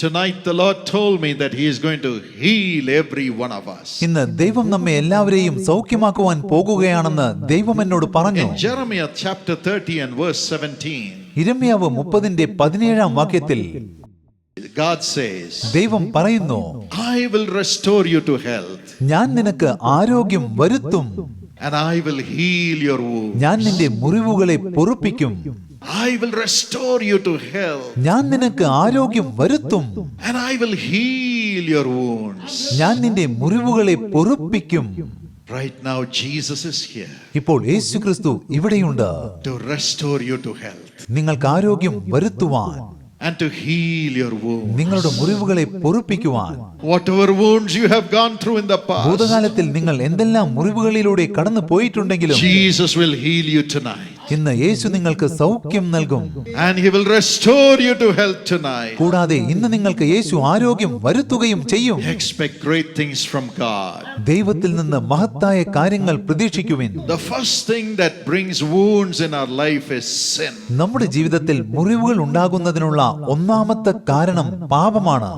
Tonight the Lord told me that He is going to heal every one of us. ഇന്ന് ദൈവം നമ്മെ എല്ലാവരെയും സൗഖ്യമാക്കുവാൻ പോകുകയാണെന്ന് ദൈവം എന്നോട് പറഞ്ഞു. In Jeremiah chapter 30 and verse 17. യിരെമ്യാവ് 30:17 വാക്യത്തിൽ God says, ദൈവം പറയുന്നു, I will restore you to health. ഞാൻ നിനക്ക് ആരോഗ്യം വരുത്തും. And I will heal your wounds. ഞാൻ നിന്റെ മുറിവുകളെ പൊറുപ്പിക്കും. I will restore you to health. ഞാൻ നിനക്ക് ആരോഗ്യം വരുത്തും. And I will heal your wounds. ഞാൻ നിന്റെ മുറിവുകളെ പൊറുപ്പിക്കും. Right now Jesus is here. ഇപ്പോൾ യേശുക്രിസ്തു ഇവിടെയുണ്ട്. To restore you to health. നിങ്ങൾക്ക് ആരോഗ്യം വരുത്തുവാൻ. And to heal your wounds. നിങ്ങളുടെ മുറിവുകളെ പൊറുപ്പിക്കുവാൻ. Whatever wounds you have gone through in the past. ഭൂതകാലത്തിൽ നിങ്ങൾ എന്തെല്ലാം മുറിവുകളിലൂടെ കടന്നു പോയിട്ടുണ്ടെങ്കിലും Jesus will heal you tonight. ഇന്ന് യേശു നിങ്ങൾക്ക് സൗഖ്യം നൽകും. And He will restore you to health tonight. കൂടാതെ ഇന്ന് നിങ്ങൾക്ക് യേശു ആരോഗ്യം വരുത്തുകയും ചെയ്യും. Expect great things from God. ദൈവത്തിൽ നിന്ന് മഹത്തായ കാര്യങ്ങൾ പ്രതീക്ഷിക്കുവിൻ. The first thing that brings wounds in our life is sin. നമ്മുടെ ജീവിതത്തിൽ മുറിവുകൾ ഉണ്ടാകുന്നതിനുള്ള ഒന്നാമത്തെ കാരണം പാപമാണ്.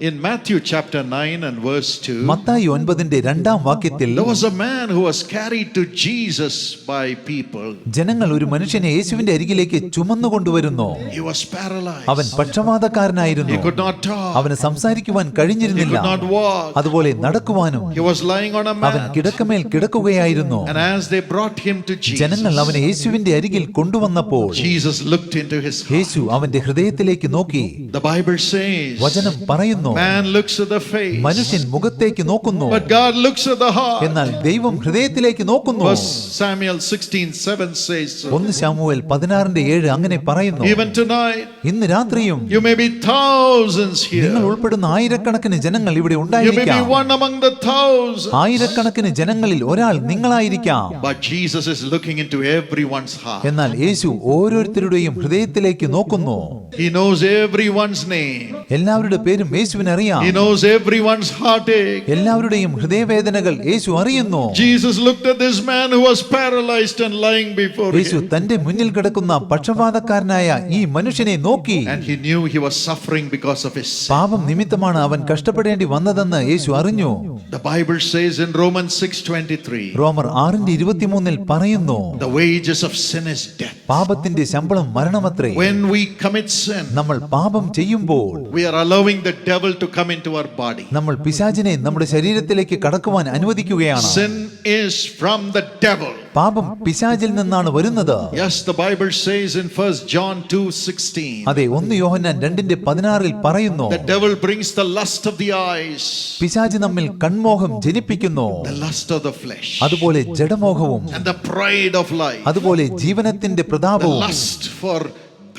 In Matthew chapter 9 and verse 2, Mathai 9:2 വാക്യത്തിൽ there was a man who was carried to Jesus by people. ജനങ്ങൾ ഒരു മനുഷ്യനെ യേശുവിന്റെ അരികിലേക്ക് ചുമന്നുകൊണ്ടുവരുന്നു. He was paralyzed. അവൻ പക്ഷവാതക്കാരനായിരുന്നു. He could not talk. അവന് സംസാരിക്കുവാൻ He കഴിഞ്ഞിരുന്നില്ല. could not walk. അതുപോലെ നടക്കുവാനും. He was lying on a അവൻ mat. കിടക്കമേൽ കിടക്കുകയായിരുന്നു. And as they brought him to ജനങ്ങൾ Jesus, അവനെ യേശുവിന്റെ അരികിൽ കൊണ്ടുവന്നപ്പോൾ Jesus looked into his heart. യേശു അവന്റെ ഹൃദയത്തിലേക്ക് നോക്കി. The Bible says, വചനം പറയുന്നു, man looks at the face, മനുഷ്യൻ മുഖത്തേക്ക് നോക്കുന്നു, but God looks at the heart. എന്നാൽ ദൈവം ഹൃദയത്തിലേക്ക് നോക്കുന്നു. 1 Samuel 16:7 says so. 1 ശമൂവേൽ 16:7 അങ്ങനെ പറയുന്നു. Even tonight, ഇന്ന് രാത്രിയും you may be thousands നിങ്ങൾ here. ഉൾപ്പെടുന്ന ആയിരക്കണക്കിന് ജനങ്ങൾ ഇവിടെ You may be ഉണ്ടായിരിക്കാം. one among the thousands. ആയിരക്കണക്കിന് ജനങ്ങളിൽ ഒരാൾ നിങ്ങളായിരിക്കാം. But Jesus is looking into everyone's heart. എന്നാൽ യേശു ഓരോരുത്തരുടെയും ഹൃദയത്തിലേക്ക് നോക്കുന്നു. He knows everyone's name. എല്ലാവരുടെ പേരും യേശുവിന് അറിയാം. He knows everyone's heartache. എല്ലാവരുടെയും ഹൃദയവേദനകൾ യേശു അറിയുന്നു. Jesus looked at this man who was paralyzed and lying before Yeshu him. തന്റെ മുന്നിൽ കിടക്കുന്ന പക്ഷപാതക്കാരനായ ഈ മനുഷ്യനെ നോക്കി. And he knew he was suffering because of his sin. പാപം നിമിത്തമാണ് അവൻ കഷ്ടപ്പെടേണ്ടി വന്നതെന്ന് യേശു അറിഞ്ഞു. The Bible says in Romans 6:23, റോമർ 6:23 പറയുന്നു, the wages of sin is death. പാപത്തിന്റെ ശമ്പളം മരണമത്രേ. When we commit sin, നമ്മൾ പാപം ചെയ്യുമ്പോൾ we are allowing the devil to come into our body. നമ്മൾ പിശാചിനെ നമ്മുടെ ശരീരത്തിലേക്ക് കടക്കുവാൻ അനുവദിക്കുകയാണ്. Sin is from the devil. പാപം പിശാചിൽ നിന്നാണ് വരുന്നത്. Yes, the Bible says in 1 John 2:16, അതെ, 1 യോഹന്നാൻ 2:16 പറയുന്നു, the devil brings the lust of the eyes, പിശാച് നമ്മിൽ കൺമോഹം ജനിപ്പിക്കുന്നു, the lust of the flesh, അതുപോലെ ജഡമോഹവും, and the pride of life, അതുപോലെ ജീവനത്തിന്റെ the പ്രതാപവും, lust for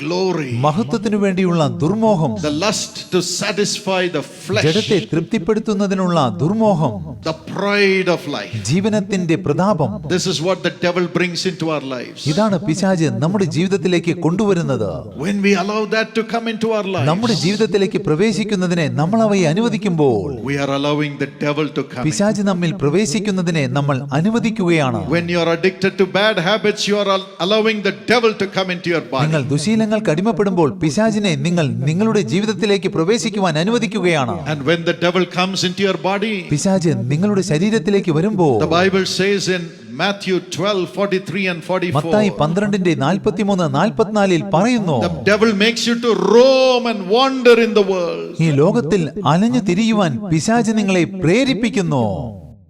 glory, മഹത്വത്തിനു വേണ്ടിയുള്ള ദുർമോഹം, the lust to satisfy the flesh, ജഡത്തെ തൃപ്തിപ്പെടുത്തുന്നതിനുള്ള ദുർമോഹം, the pride of life. ജീവനത്തിന്റെ പ്രതാപം. This is what the devil brings into our lives. ഇതാണ് പിശാച് നമ്മുടെ ജീവിതത്തിലേക്ക് കൊണ്ടുവരുന്നത്. When we allow that to come into our നമ്മുടെ lives, ജീവിതത്തിലേക്ക് പ്രവേശിക്കുന്നതിനെ നമ്മൾ അവയെ അനുവദിക്കുമ്പോൾ we are allowing the devil to come in. പിശാച് നമ്മിൽ പ്രവേശിക്കുന്നതിനെ നമ്മൾ അനുവദിക്കുകയാണ്. When you are addicted to bad habits, you are allowing the devil to come into your നിങ്ങൾ body. ദുശീലങ്ങൾക്ക് അടിമപ്പെടുമ്പോൾ പിശാചിനെ നിങ്ങൾ നിങ്ങളുടെ ജീവിതത്തിലേക്ക് പ്രവേശിക്കുവാൻ അനുവദിക്കുകയാണ്. And when the devil comes into your body, പിശാച് നിങ്ങളുടെ ശരീരത്തിലേക്ക് വരുമ്പോൾ the Bible says in Matthew 12:43 and Mathai 44, 12:43-44 പറയുന്നു, the devil makes you to roam and wander in the world. ഈ ലോകത്തിൽ അലഞ്ഞു തിരിയുവാൻ പിശാച് നിങ്ങളെ പ്രേരിപ്പിക്കുന്നു.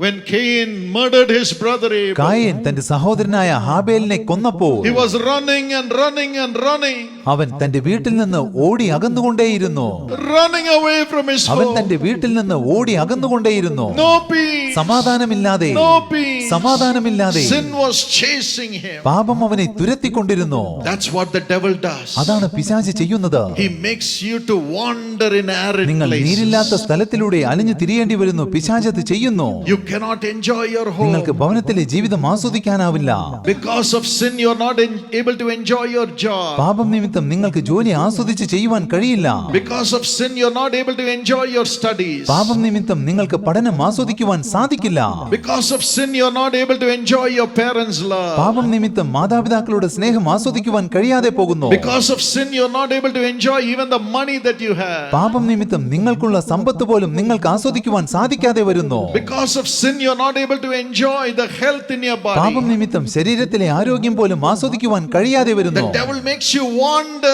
When Cain murdered his brother Abel, കായൻ തന്റെ സഹോദരനായ ഹാബേലിനെ കൊന്നപ്പോൾ he was running and running and running, അവൻ തന്റെ വീട്ടിൽ നിന്ന് ഓടി അകന്നുകൊണ്ടേയിരുന്നു. running away from his അവൻ home. തന്റെ വീട്ടിൽ നിന്ന് ഓടി അകന്നുകൊണ്ടേയിരുന്നു. No peace, സമാധാനമില്ലാതെ, no peace. സമാധാനമില്ലാതെ Sin was chasing him. പാപം അവനെ തുരത്തിക്കൊണ്ടിരുന്നു. That's what the devil does. അതാണ് പിശാച് ചെയ്യുന്നത്. He makes you to wander in arid നിങ്ങൾ നീരില്ലാത്ത places. സ്ഥലത്തിലൂടെ അലഞ്ഞു തിരിയേണ്ടി വരുന്നു. പിശാച് അത് ചെയ്യുന്നു. You cannot enjoy your നിങ്ങൾക്ക് home. ഭവനത്തിലെ ജീവിതം ആസ്വദിക്കാനാവില്ല. Because of sin, you are not able to enjoy your job. പാപം നിമിത്തം നിങ്ങൾക്ക് ജോലി ആസ്വദിച്ച് ചെയ്യുവാൻ കഴിയില്ല. Because of sin, you are not able to enjoy your studies. പാപം നിമിത്തം നിങ്ങൾക്ക് പഠനം ആസ്വദിക്കുവാൻ സാധിക്കില്ല. Because of sin, you are not able to enjoy your parents' love. പാപം നിമിത്തം മാതാപിതാക്കളുടെ സ്നേഹം ആസ്വദിക്കുവാൻ കഴിയാതെ പോകുന്നു. Because of sin, you are not able to enjoy even the money that you have. പാപം നിമിത്തം നിങ്ങൾക്കുള്ള സമ്പത്ത് പോലും നിങ്ങൾക്ക് ആസ്വദിക്കുവാൻ സാധിക്കാതെ വരുന്നു. Because of sin, you are not able to enjoy the health in your പാപം body. നിമിത്തം ശരീരത്തിലെ ആരോഗ്യം പോലും ആസ്വദിക്കുവാൻ കഴിയാതെ വരുന്നു. The devil makes you wander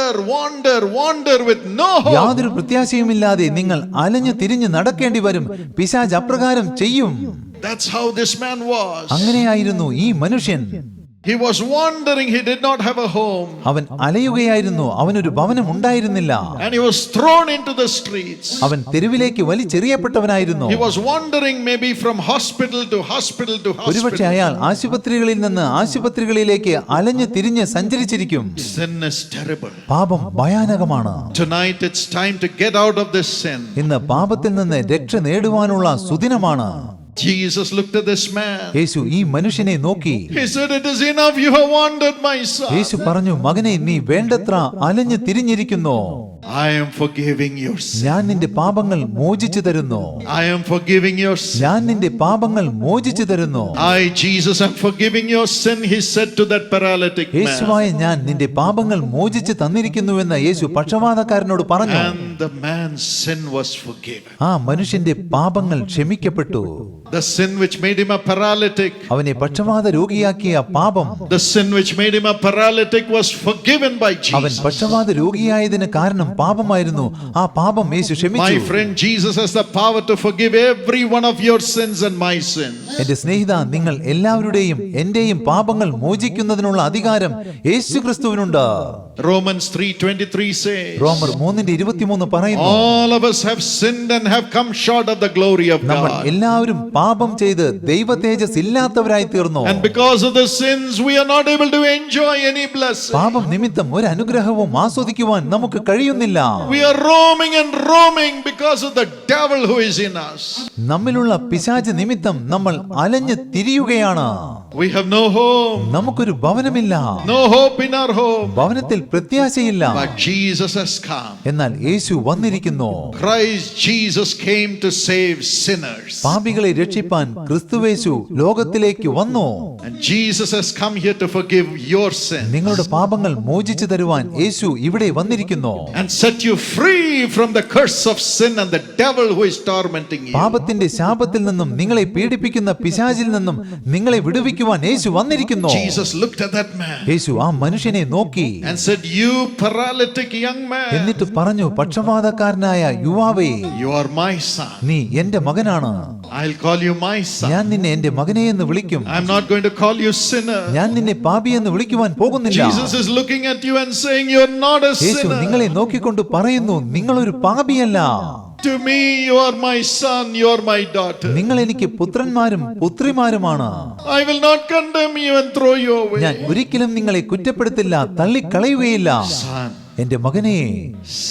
with no hope. യാതൊരു പ്രത്യാശയുമില്ലാതെ നിങ്ങൾ അലഞ്ഞു തിരിഞ്ഞു നടക്കേണ്ടി വരും. പിശാച് അപ്രകാരം ചെയ്യും. That's how this man was. അങ്ങനെയായിരുന്നു ഈ മനുഷ്യൻ. He was wandering, he did not have a home. അവൻ അലയുകയായിരുന്നു. അവനൊരു ഭവനം ഉണ്ടായിരുന്നില്ല. And he was thrown into the streets. അവൻ തെരുവിലേക്ക് വലിച്ചെറിയപ്പെട്ടവനായിരുന്നു. He was wandering maybe from hospital to hospital to ഒരുപക്ഷെ hospital. അയാൾ ആശുപത്രികളിൽ നിന്ന് ആശുപത്രികളിലേക്ക് അലഞ്ഞു തിരിഞ്ഞ് സഞ്ചരിച്ചിരിക്കും. Sin is terrible. പാപം ഭയാനകമാണ്. Tonight it's time to get out of this sin. ഇന്ന് പാപത്തിൽ നിന്ന് രക്ഷ നേടുവാനുള്ള സുദിനമാണ്. Jesus looked at this man. യേശു ഈ മനുഷ്യനെ നോക്കി. He said, "It is enough, you have wandered, my son. യേശു പറഞ്ഞു, മകനെ, നീ വേണ്ടത്ര അലഞ്ഞു തിരിഞ്ഞിരിക്കുന്നു. I am forgiving your sin. ഞാൻ നിന്റെ പാപങ്ങൾ മോചിച്ചു തരുന്നു. I am forgiving your sin. ഞാൻ നിന്റെ പാപങ്ങൾ മോചിച്ചു തരുന്നു. I, Jesus, am forgiving your sin," he said to that paralytic man. യേശുവായ ഞാൻ നിന്റെ പാപങ്ങൾ മോചിച്ചു തന്നിരിക്കുന്നുവെന്ന് യേശു പക്ഷവാതക്കാരനോട് പറഞ്ഞു. And the man's sin was forgiven. ആ മനുഷ്യന്റെ പാപങ്ങൾ ക്ഷമിക്കപ്പെട്ടു. The sin which made him a paralytic, അവനെ പക്ഷവാത രോഗിയാക്കിയ പാപം, the sin which made him a paralytic was forgiven by അവൻ Jesus. പക്ഷവാത രോഗിയായതിന് കാരണം പാപമായിരുന്നു. ആ പാപം യേശു My ക്ഷമിച്ചു. friend, Jesus has the power to forgive every one of your sins and my sins. എന്റെ സ്നേഹിത, നിങ്ങൾ എല്ലാവരുടെയും എന്റെയും പാപങ്ങൾ മോചിക്കുന്നതിനുള്ള അധികാരം യേശുക്രിസ്തുവിനുണ്ട്. Romans 3:23 says, റോമർ 3:23 പറയുന്നു, all of us have sinned and have come short of the glory of നമ്മൾ God. എല്ലാവരും പാപം ചെയ്ത് ദൈവ തേജസ് ഇല്ലാത്തവരായി തീർന്നു. And because of the sins, we are not able to enjoy any blessing. പാപം നിമിത്തം ഒരു അനുഗ്രഹവും ആസ്വദിക്കുവാൻ നമുക്ക് കഴിയുന്നില്ല. We are roaming and roaming because of the devil who is in us. നമ്മിലുള്ള പിശാച് നിമിത്തം നമ്മൾ അലഞ്ഞു തിരിയുകയാണ്. We have no home, നമുക്കൊരു ഭവനമില്ല. no hope in our home. ഭവനത്തിൽ പ്രത്യാശയില്ല. But Jesus has come. എന്നാൽ യേശു വന്നിരിക്കുന്നു. Christ Jesus came to save sinners. പാപികളെ രക്ഷിപ്പാൻ ക്രിസ്തുവേശു ലോകത്തിലേക്ക് വന്നു. And Jesus has come here to forgive your sin നിങ്ങളുടെ പാപങ്ങൾ മോചിച്ചു തരുവാൻ യേശു ഇവിടെ വന്നിരിക്കുന്നു. and set you free from the curse of sin and the devil who is tormenting you. പാപത്തിന്റെ ശാപത്തിൽ നിന്നും നിങ്ങളെ പീഡിപ്പിക്കുന്ന പിശാചിൽ നിന്നും നിങ്ങളെ വിടുവിക്കുവാൻ യേശു വന്നിരിക്കുന്നു. Jesus looked at that man യേശു ആ മനുഷ്യനെ നോക്കി and said, "You paralytic young man, എന്നിട്ട് പറഞ്ഞു, പക്ഷവാതക്കാരനായ യുവാവേ, you are my son. നീ എന്റെ മകനാണ്. I'll call you my son. ഞാൻ നിന്നെ എന്റെ മകനെ എന്ന് വിളിക്കും. I'm not going to call you sinner." ഞാൻ നിന്നെ പാപി എന്ന് വിളിക്കുവാൻ പോകുന്നില്ല. Jesus is looking at you and saying, "You're not a യേശു നിങ്ങളെ sinner. നോക്കിക്കൊണ്ട് പറയുന്നു, നിങ്ങളൊരു പാപിയല്ല. To me, you are my son, you are my daughter. നിങ്ങൾ എനിക്ക് പുത്രന്മാരും പുത്രിമാരുമാണ്. I will not condemn you and throw you ഞാൻ away." ഒരിക്കലും നിങ്ങളെ കുറ്റപ്പെടുത്തില്ല, തള്ളിക്കളയുകയില്ല. Son, എന്റെ മകനെ,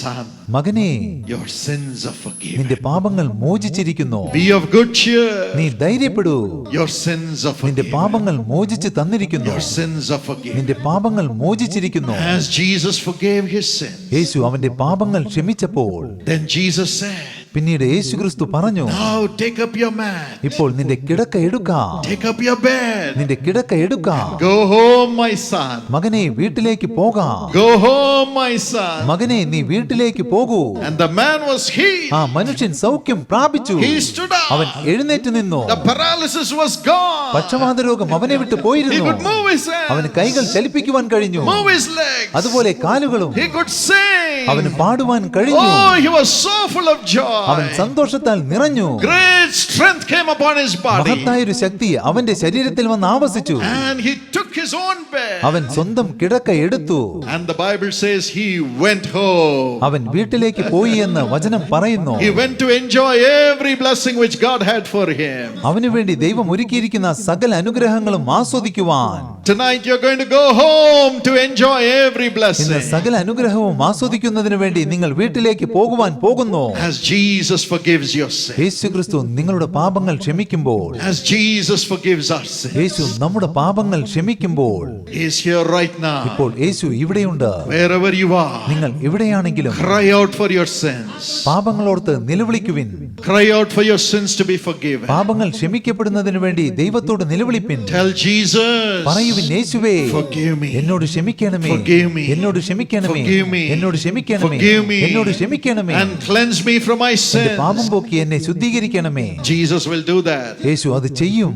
son, മകനെ, your sins are forgiven. നിന്റെ പാപങ്ങൾ മോചിച്ചിരിക്കുന്നു. Be of good cheer. നീ ധൈര്യപ്പെടൂ. Your sins are നിന്റെ forgiven. പാപങ്ങൾ മോചിച്ച് തന്നിരിക്കുന്നു. Your sins are forgiven. നിന്റെ പാപങ്ങൾ മോചിച്ചിരിക്കുന്നു. As Jesus forgave his sin, യേശു അവന്റെ പാപങ്ങൾ ക്ഷമിച്ചപ്പോൾ then Jesus said, പിന്നീട് യേശു ക്രിസ്തു പറഞ്ഞു, "Now take up your mat, ഇപ്പോൾ നിന്റെ കിടക്ക എടുക്ക. take up your bed, നിന്റെ കിടക്ക എടുക്ക. go home, my son, മകനെ, വീട്ടിലേക്ക് പോകാം. go home, my son." മകനെ, നീ വീട്ടിലേക്ക് പോകൂ. And the man was healed. ആ മനുഷ്യൻ സൗഖ്യം പ്രാപിച്ചു. He stood അവൻ up. എഴുന്നേറ്റ് നിന്നു. The paralysis was gone. പക്ഷവാത രോഗം അവനെ വിട്ട് He പോയിരുന്നു. could move his അവന് hands, കൈകൾ ചലിപ്പിക്കുവാൻ കഴിഞ്ഞു. move his legs. അതുപോലെ കാലുകളും. He could sing. അവന് പാടുവാൻ കഴിഞ്ഞു. Oh, he was so full of അവൻ joy. സന്തോഷത്താൽ നിറഞ്ഞു. Great strength came upon his body. മഹത്തായൊരു ശക്തി അവന്റെ ശരീരത്തിൽ വന്ന് ആവസിച്ചു. And he took his own bed. അവൻ സ്വന്തം കിടക്ക എടുത്തു. And the Bible says he went home. അവൻ വീട്ടിലേക്ക് പോയി എന്ന് വചനം പറയുന്നു. He went to enjoy every blessing which God had for him. അവനു വേണ്ടി ദൈവം ഒരുക്കിയിരിക്കുന്ന സകല അനുഗ്രഹങ്ങളും ആസ്വദിക്കുവാൻ. Tonight you're going to go home to enjoy every ഇന്ന് blessing. സകല അനുഗ്രഹവും ആസ്വദിക്കുന്നതിന് വേണ്ടി നിങ്ങൾ വീട്ടിലേക്ക് പോകുവാൻ പോകുന്നു. As Jesus forgives your sin. യേശുക്രിസ്തു നിങ്ങളുടെ പാപങ്ങൾ ക്ഷമിക്കുമ്പോൾ, As Jesus forgives our sin. യേശു നമ്മുടെ പാപങ്ങൾ ക്ഷമിക്കുമ്പോൾ, He is here right now. ഇപ്പോൾ യേശു ഇവിടെയുണ്ട്. Wherever you are, നിങ്ങൾ എവിടെയാണെങ്കിലും cry out for your sins. പാപങ്ങളോർത്ത് നിലവിളിക്കുവിൻ. Cry out for your sins to be forgiven. പാപങ്ങൾ ക്ഷമിക്കപ്പെടുന്നതിന് വേണ്ടി ദൈവത്തോട് നിലവിളിപ്പിൻ. Tell Jesus, പറയുവിൻ, യേശുവേ, forgive me. എന്നോട് ക്ഷമിക്കണമേ, Forgive me. എന്നോട് ക്ഷമിക്കണമേ, Forgive me. എന്നോട് ക്ഷമിക്കണമേ, Forgive me. എന്നോട് ക്ഷമിക്കണമേ, And cleanse me from my എന്റെ പാപം sins. പോക്കി എന്നെ ശുദ്ധീകരിക്കണമേ. Jesus will do that യേശു അത് ചെയ്യും.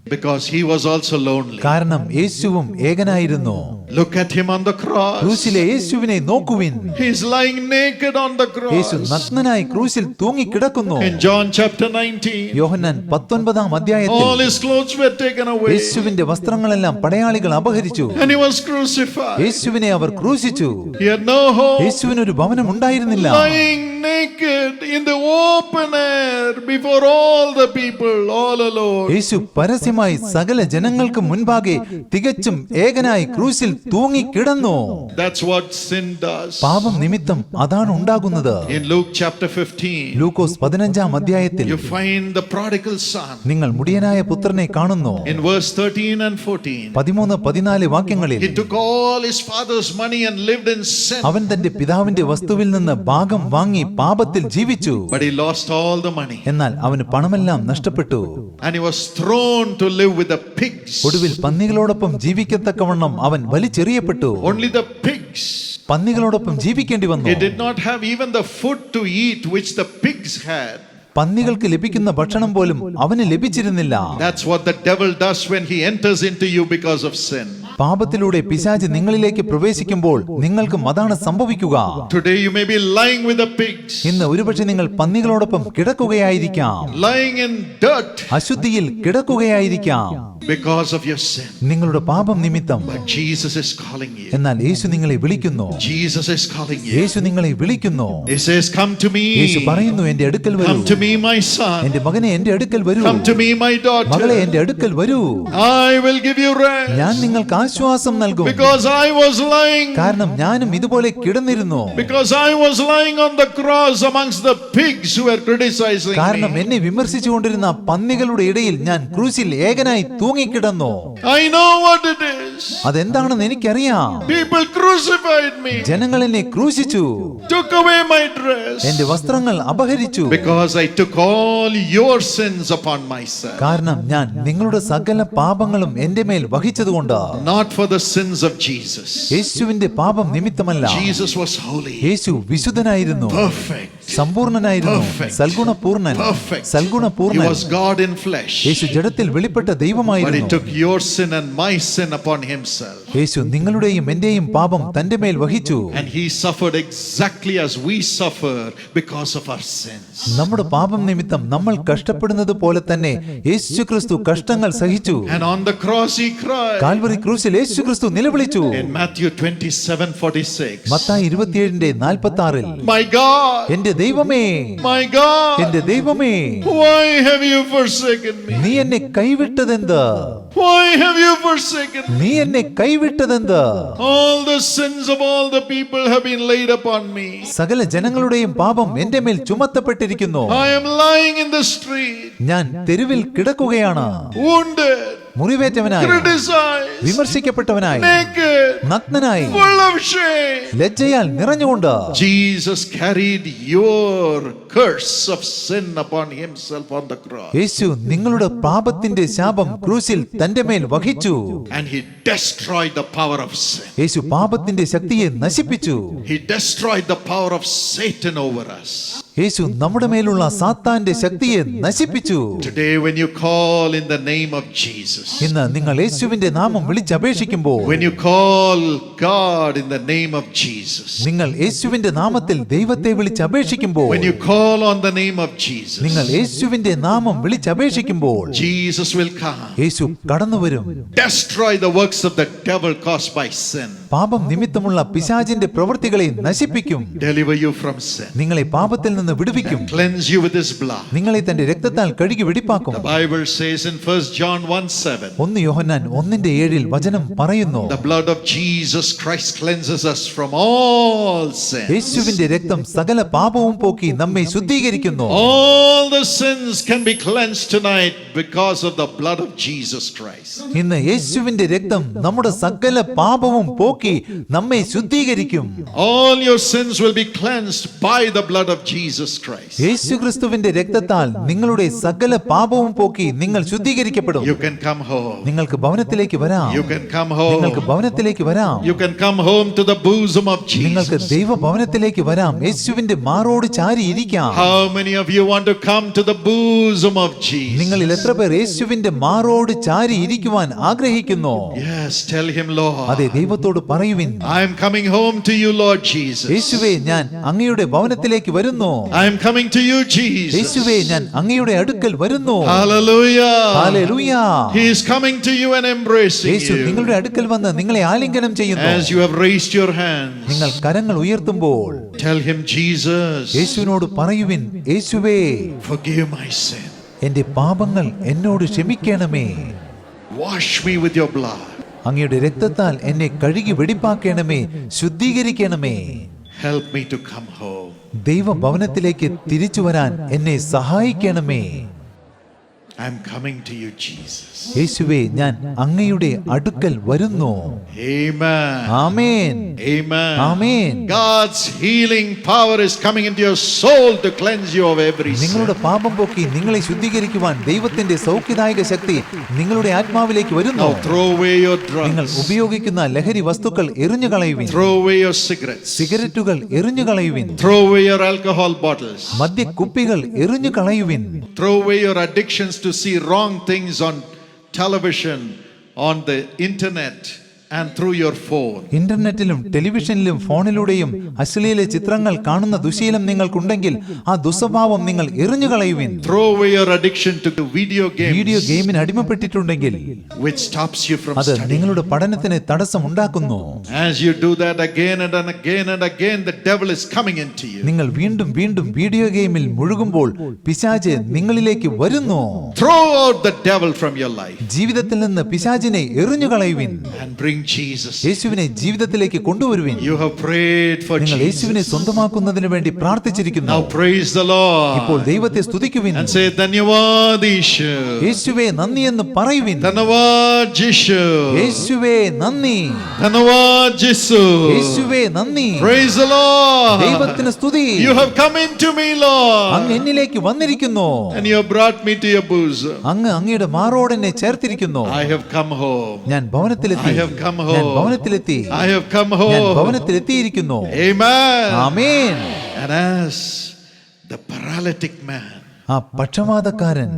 because he was also lonely. കാരണം യേശുവും ഏകനായിരുന്നു. Look at him on the cross. ക്രൂശിലെ യേശുവിനെ നോക്കുവിൻ. He's lying naked on the Yeshu cross. നഗ്നനായി ക്രൂശിൽ തൂങ്ങിക്കിടക്കുന്നു. In John chapter 19, യോഹന്നാൻ 19 അധ്യായത്തിൽ all his clothes were taken away യേശുവിന്റെ വസ്ത്രങ്ങളെല്ലാം പടയാളികൾ അപഹരിച്ചു. and he was crucified. യേശുവിനെ അവർ ക്രൂശിച്ചു. He had no home. യേശുവിനൊരു ഭവനം ഉണ്ടായിരുന്നില്ല. Lying naked in the open air before all the people, all alone. യേശു പരസ്യമായി സകല ജനങ്ങൾക്ക് മുൻപാകെ തികച്ചും ഏകനായി ക്രൂശിൽ തൂങ്ങിക്കിടന്നു. That's what sin does. പാപം നിമിത്തം അതാണ് ഉണ്ടാകുന്നത്. In Luke chapter 15, ലൂക്കോസ് 15 അധ്യായത്തിൽ you find the prodigal son. നിങ്ങൾ മുടിയനായ പുത്രനെ കാണുന്നു. In verse 13 and 14, 13-14 വാക്യങ്ങളിൽ he took all his father's money and lived in sin. അവൻ തന്റെ പിതാവിന്റെ വസ്തുവിൽ നിന്ന് ഭാഗം വാങ്ങി പാപത്തിൽ ജീവിച്ചു. But he lost all the money. എന്നാൽ അവന് പണമെല്ലാം നഷ്ടപ്പെട്ടു. And he was thrown to live with the pigs. ഒടുവിൽ പന്നികളോടൊപ്പം ജീവിക്കത്തക്കവണ്ണം അവൻ വലിച്ചെറിയപ്പെട്ടു. Only the pigs. പന്നികളോടൊപ്പം ജീവിക്കേണ്ടി വന്നു. He did not have even the food to eat which the pigs had. പന്നികൾക്ക് ലഭിക്കുന്ന ഭക്ഷണം പോലും അവന് ലഭിച്ചിരുന്നില്ല. That's what the devil does when he enters into you because of sin. പാപത്തിലൂടെ പിശാച് നിങ്ങളിലേക്ക് പ്രവേശിക്കുമ്പോൾ നിങ്ങൾക്കും അതാണ് സംഭവിക്കുക. Today you may be lying with the pigs. ഇന്ന് ഒരുപക്ഷെ നിങ്ങൾ പന്നികളോടൊപ്പം കിടക്കുകയായിരിക്കാം. Lying in dirt അശുദ്ധിയിൽ കിടക്കുകയായിരിക്കാം. because of your sin. നിങ്ങളുടെ പാപം നിമിത്തം. But Jesus is calling you. എന്നാൽ യേശു നിങ്ങളെ വിളിക്കുന്നു. Jesus is calling you. യേശു നിങ്ങളെ വിളിക്കുന്നു. He says, come to me. യേശു പറയുന്നു, എന്റെ അടുക്കൽ വരൂ. Come to me, my son. എന്റെ മകനെ എന്റെ അടുക്കൽ വരൂ. Come to me, my daughter. മകളെ എന്റെ അടുക്കൽ വരൂ. I will give you rest. ഞാൻ നിങ്ങൾക്ക് ആശ്വാസം നൽകും. Because I was lying. കാരണം ഞാനും ഇതുപോലെ കിടന്നിരുന്നു. Because I was lying on the cross amongst the pigs who were criticizing കാരണം me. എന്നെ വിമർശിച്ചുകൊണ്ടിരുന്ന പന്നികളുടെ ഇടയിൽ ഞാൻ ക്രൂശിൽ ഏകനായി തൂങ്ങിക്കിടന്നു. I know what it is. അതെന്താണെന്ന് എനിക്കറിയാം. People crucified me. ജനങ്ങൾ എന്നെ ക്രൂശിച്ചു. Took away my dress. എന്റെ വസ്ത്രങ്ങൾ അപഹരിച്ചു. Because I took all your sins upon myself. കാരണം ഞാൻ നിങ്ങളുടെ സകല പാപങ്ങളും എന്റെ മേൽ വഹിച്ചതുകൊണ്ട്. Not for the sins of Jesus. യേശുവിന്റെ പാപം നിമിത്തമല്ല. Jesus was holy. Yeshu വിശുദ്ധനായിരുന്നു. Perfect. സമ്പൂർണനായിരുന്നു. Perfect. സൽഗുണപൂർണൻ. Perfect. He സൽഗുണപൂർണൻ. was God in flesh. യേശു ജഡത്തിൽ വെളിപ്പെട്ട But he ദൈവമായിരുന്നു. took your sin and my sin upon himself. യേശു നിങ്ങളുടെയും എന്റെയും പാപം തന്റെ മേൽ വഹിച്ചു. And he suffered exactly as we suffer because of our sins. നമ്മുടെ പാപം നിമിത്തം നമ്മൾ കഷ്ടപ്പെടുന്നത് പോലെ തന്നെ യേശുക്രിസ്തു കഷ്ടങ്ങൾ സഹിച്ചു. And on the cross he cried. Calvary ക്രൂശിൽ യേശുക്രിസ്തു നിലവിളിച്ചു. In Matthew 27:46. Mathai 27:46 My God, എന്റെ ദൈവമേ, my God, എന്റെ ദൈവമേ, why have you forsaken me? നീ എന്നെ കൈവിട്ടതെന്ത്? Why have you forsaken me? നീ എന്നെ കൈവിട്ടതെന്ത്? All the sins of all the people have been laid upon me. സകല ജനങ്ങളുടെയും പാപം എന്റെ മേൽ ചുമത്തപ്പെട്ടിരിക്കുന്നു. I am lying in the street, ഞാൻ തെരുവിൽ കിടക്കുകയാണ്. wounded, മുറിവേറ്റവനായി, criticized, വിമർശിക്കപ്പെട്ടവനായി, naked, നഗ്നനായി, full of shame. ലജ്ജയാൽ നിറഞ്ഞുകൊണ്ട് Jesus carried your curse of sin upon himself on the cross. യേശു നിങ്ങളുടെ പാപത്തിന്റെ ശാപം ക്രൂശിൽ തന്റെ മേൽ വഹിച്ചു. And he destroyed the power of sin. യേശു പാപത്തിന്റെ ശക്തിയെ നശിപ്പിച്ചു. He destroyed the power of Satan over us. യേശു നമ്മുടെ മേലുള്ള സാത്താന്റെ ശക്തിയെ നശിപ്പിച്ചു. Today when you call in the name of Jesus, ഇന്ന് നിങ്ങൾ യേശുവിന്റെ നാമം വിളിച്ചപേക്ഷിക്കുമ്പോൾ, when you call God in the name of Jesus, നിങ്ങൾ യേശുവിന്റെ നാമത്തിൽ ദൈവത്തെ വിളിച്ചപേക്ഷിക്കുമ്പോൾ, when you call on the name of Jesus, നിങ്ങൾ യേശുവിന്റെ നാമം വിളിച്ചപേക്ഷിക്കുമ്പോൾ Jesus will come, Yeshu കടന്നുവരും. destroy the works of the devil caused by sin. പാപം നിമിത്തമുള്ള പിശാചിന്റെ പ്രവൃത്തികളെ നശിപ്പിക്കും. Deliver you from sin. നിങ്ങളെ പാപത്തിൽ നിന്ന് വിടുവിക്കും. Cleanse you with his blood. നിങ്ങളെ തന്റെ രക്തത്താൽ കഴുകി വെടിപ്പാക്കും. The Bible says in 1 John 1:7. 1 യോഹന്നാൻ 1:7 വചനം പറയുന്നു, The blood of Jesus Christ cleanses us from all sin. യേശുവിന്റെ രക്തം സകല പാപവും പോക്കി നമ്മെ ശുദ്ധീകരിക്കുന്നു. All the sins can be cleansed tonight because of the blood of Jesus Christ. ഇന്ന് യേശുവിന്റെ രക്തം നമ്മുടെ സകല പാപവും പോക്കി നമ്മെ ശുദ്ധീകരിക്കും. All your sins will be cleansed by the blood of Jesus Christ. യേശുക്രിസ്തുവിന്റെ രക്തത്താൽ നിങ്ങളുടെ സകല പാപവും പോക്കി നിങ്ങൾ ശുദ്ധീകരിക്കപ്പെടും. You can come home. നിങ്ങൾക്ക് ഭവനത്തിലേക്ക് വരാം. You can come home. നിങ്ങൾക്ക് ഭവനത്തിലേക്ക് വരാം. You can come home to the bosom of നിങ്ങൾക്ക് Jesus. ദൈവഭവനത്തിലേക്ക് വരാം. യേശുവിന്റെ മാറോട് ചാരി ഇരിക്കാം. How many of you want to come to the bosom of Jesus? നിങ്ങളിൽ എത്ര പേർ യേശുവിന്റെ മാറോട് ചാരി ഇരിക്കുവാൻ ആഗ്രഹിക്കുന്നു? Yes, tell him, Lord. അതെ, ദൈവത്തോട് പറയുവിൻ, I am coming home to you, Lord Jesus. യേശുവേ, ഞാൻ അങ്ങയുടെ ഭവനത്തിലേക്ക് വരുന്നു. I am coming to you, Jesus. യേശുവേ, ഞാൻ അങ്ങയുടെ അടുക്കൽ വരുന്നു. Hallelujah. Hallelujah. He is coming to you and embracing Yeshu you. നിങ്ങളുടെ അടുക്കൽ വന്ന് നിങ്ങളെ ആലിംഗനം ചെയ്യുന്നു. As you have raised your hands, നിങ്ങൾ കരങ്ങൾ ഉയർത്തുമ്പോൾ tell him, Jesus, യേശുവിനോട് പറയുവിൻ, യേശുവേ, forgive my sin. എന്റെ പാപങ്ങൾ എന്നോട് ക്ഷമിക്കണമേ. Wash me with your blood. അങ്ങയുടെ രക്തത്താൽ എന്നെ കഴുകി വെടിപ്പാക്കണമേ, ശുദ്ധീകരിക്കണമേ. Help me to come home. ദൈവഭവനത്തിലേക്ക് തിരിച്ചു വരാൻ എന്നെ സഹായിക്കണമേ. I am coming to you, Jesus. യേശുവേ, ഞാൻ അങ്ങയുടെ അടുക്കൽ വരുന്നു. Amen. Amen. Amen. Amen. God's healing power is coming into your soul to cleanse you of every sin. നിങ്ങളുടെ പാപം പോക്കി നിങ്ങളെ ശുദ്ധീകരിക്കുവാൻ ദൈവത്തിന്റെ സൗഖ്യദായക ശക്തി നിങ്ങളുടെ ആത്മാവിലേക്ക് വരുന്നു. Now throw away your നിങ്ങൾ drugs. ഉപയോഗിക്കുന്ന ലഹരി വസ്തുക്കൾ എറിഞ്ഞു കളയുവിൻ. Throw away your cigarettes. സിഗരറ്റുകൾ എറിഞ്ഞു കളയുവിൻ. Throw away your alcohol bottles. മദ്യക്കുപ്പികൾ എറിഞ്ഞു കളയുവിൻ. Throw away your addictions to see wrong things on television, on the internet, and through your phone. ഇന്റർനെറ്റിലും ടെലിവിഷനിലും ഫോണിലൂടെയും അശ്ലീല ചിത്രങ്ങൾ കാണുന്ന ദുശീലം നിങ്ങൾക്കുണ്ടെങ്കിൽ ആ ദുസ്വഭാവം നിങ്ങൾ എറിഞ്ഞു കളയുവിൻ. Throw away your addiction to the video video games, ഗെയിമിന് അടിമപ്പെട്ടിട്ടുണ്ടെങ്കിൽ which stops you from അത് studying. നിങ്ങളുടെ പഠനത്തിന് തടസ്സം ഉണ്ടാക്കുന്നു. As you do that again and again and again, the devil is coming into you. നിങ്ങൾ വീണ്ടും വീണ്ടും വീഡിയോ ഗെയിമിൽ മുഴുകുമ്പോൾ പിശാച് നിങ്ങളിലേക്ക് വരുന്നു. Throw out the devil from your life ജീവിതത്തിൽ നിന്ന് പിശാചിനെ എറിഞ്ഞു കളയുവിൻ. and bring Jesus. യേശുവിനെ ജീവിതത്തിലേക്ക് കൊണ്ടുവരുവിൻ. You have prayed for നിങ്ങൾ യേശുവിനെ Jesus. സ്വന്തമാക്കുന്നതിന് വേണ്ടി പ്രാർത്ഥിച്ചിരിക്കുന്നു. Now praise the ഇപ്പോൾ Lord ദൈവത്തെ സ്തുതിക്കുവിൻ. and say Dhanyavad Ishu. യേശുവേ നന്ദി എന്ന് പറയുവിൻ. Dhanyavad Jishu. യേശുവേ നന്ദി. Dhanyavad Jisu. യേശുവേ നന്ദി. Praise the Lord. ദൈവത്തിന് സ്തുതി. You have come into me, Lord, അങ്ങ് എന്നിലേക്ക് വന്നിരിക്കുന്നു. and you have brought me to your bosom. അങ്ങ് അങ്ങയുടെ മാറോട് എന്നെ ചേർത്തിരിക്കുന്നു. I have come home. ഞാൻ ഭവനത്തിലെത്തി. I have come home. ഞാൻ ഭവനത്തിലെത്തി. I have come ഞാൻ home. ഭവനത്തിലെത്തിയിരിക്കുന്നു. Amen. Amen. And as the paralytic man ആ പക്ഷവാതക്കാരൻ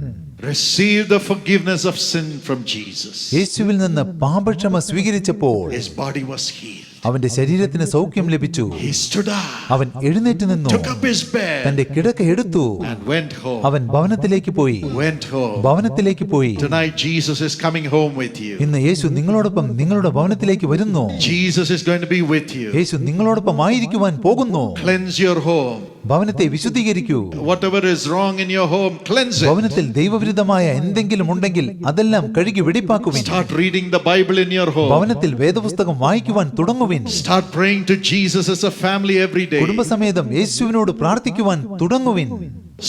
received the forgiveness of sin from Jesus, യേശുവിൽ നിന്ന് പാപക്ഷമ സ്വീകരിച്ചപ്പോൾ his body was healed. അവന്റെ ശരീരത്തിന് സൗഖ്യം ലഭിച്ചു. He stood up, അവൻ എഴുന്നേറ്റ് നിന്നു. took up his bed, തന്റെ കിടക്ക എടുത്തു. and went home. അവൻ ഭവനത്തിലേക്ക് പോയി. Went home. ഭവനത്തിലേക്ക് പോയി. Tonight Jesus is coming home with you. ഇന്ന് യേശു നിങ്ങളോടൊപ്പം നിങ്ങളുടെ ഭവനത്തിലേക്ക് വരുന്നു. Jesus is going to be with you. യേശു നിങ്ങളോടൊപ്പം ആയിരിക്കുവാൻ പോകുന്നു. Cleanse your home. ഭവനത്തെ വിശുദ്ധീകരിക്കൂ. Whatever is wrong in your home, cleanse it. ഭവനത്തിൽ ദൈവവിരുദ്ധമായ എന്തെങ്കിലും ഉണ്ടെങ്കിൽ അതെല്ലാം കഴുകി വെടിപ്പാക്കുവിൻ. Start reading the Bible in your home. ഭവനത്തിൽ വേദപുസ്തകം വായിക്കുവാൻ തുടങ്ങുവിൻ. Start praying to Jesus as a family every day. കുടുംബസമേതം യേശുവിനോട് പ്രാർത്ഥിക്കുവാൻ തുടങ്ങുവിൻ.